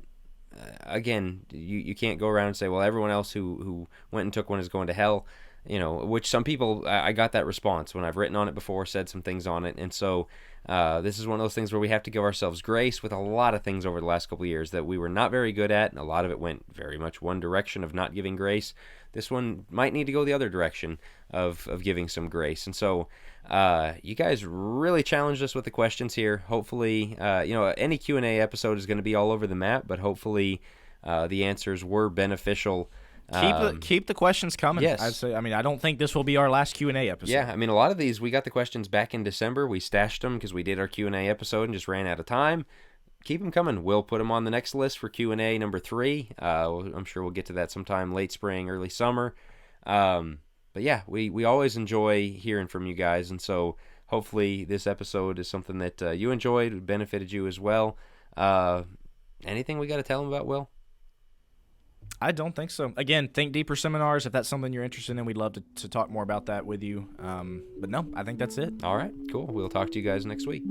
B: again, you can't go around and say, well, everyone else who went and took one is going to hell. Which some people, I got that response when I've written on it before, said some things on it. And so this is one of those things where we have to give ourselves grace with a lot of things over the last couple of years that we were not very good at. And a lot of it went very much one direction of not giving grace. This one might need to go the other direction of giving some grace. And so you guys really challenged us with the questions here. Hopefully, any Q&A episode is going to be all over the map, but hopefully the answers were beneficial.
A: Keep the questions coming.
B: Yes.
A: I'd say. I mean, I don't think this will be our last Q&A episode.
B: Yeah, I mean, a lot of these, we got the questions back in December. We stashed them because we did our Q&A episode and just ran out of time. Keep them coming. We'll put them on the next list for Q&A number 3. I'm sure we'll get to that sometime late spring, early summer. But yeah, we always enjoy hearing from you guys, and so hopefully this episode is something that you enjoyed, benefited you as well. Anything we got to tell them about, Will?
A: I don't think so. Again, Think Deeper seminars, if that's something you're interested in, we'd love to talk more about that with you. But no, I think that's it.
B: All right, cool. We'll talk to you guys next week.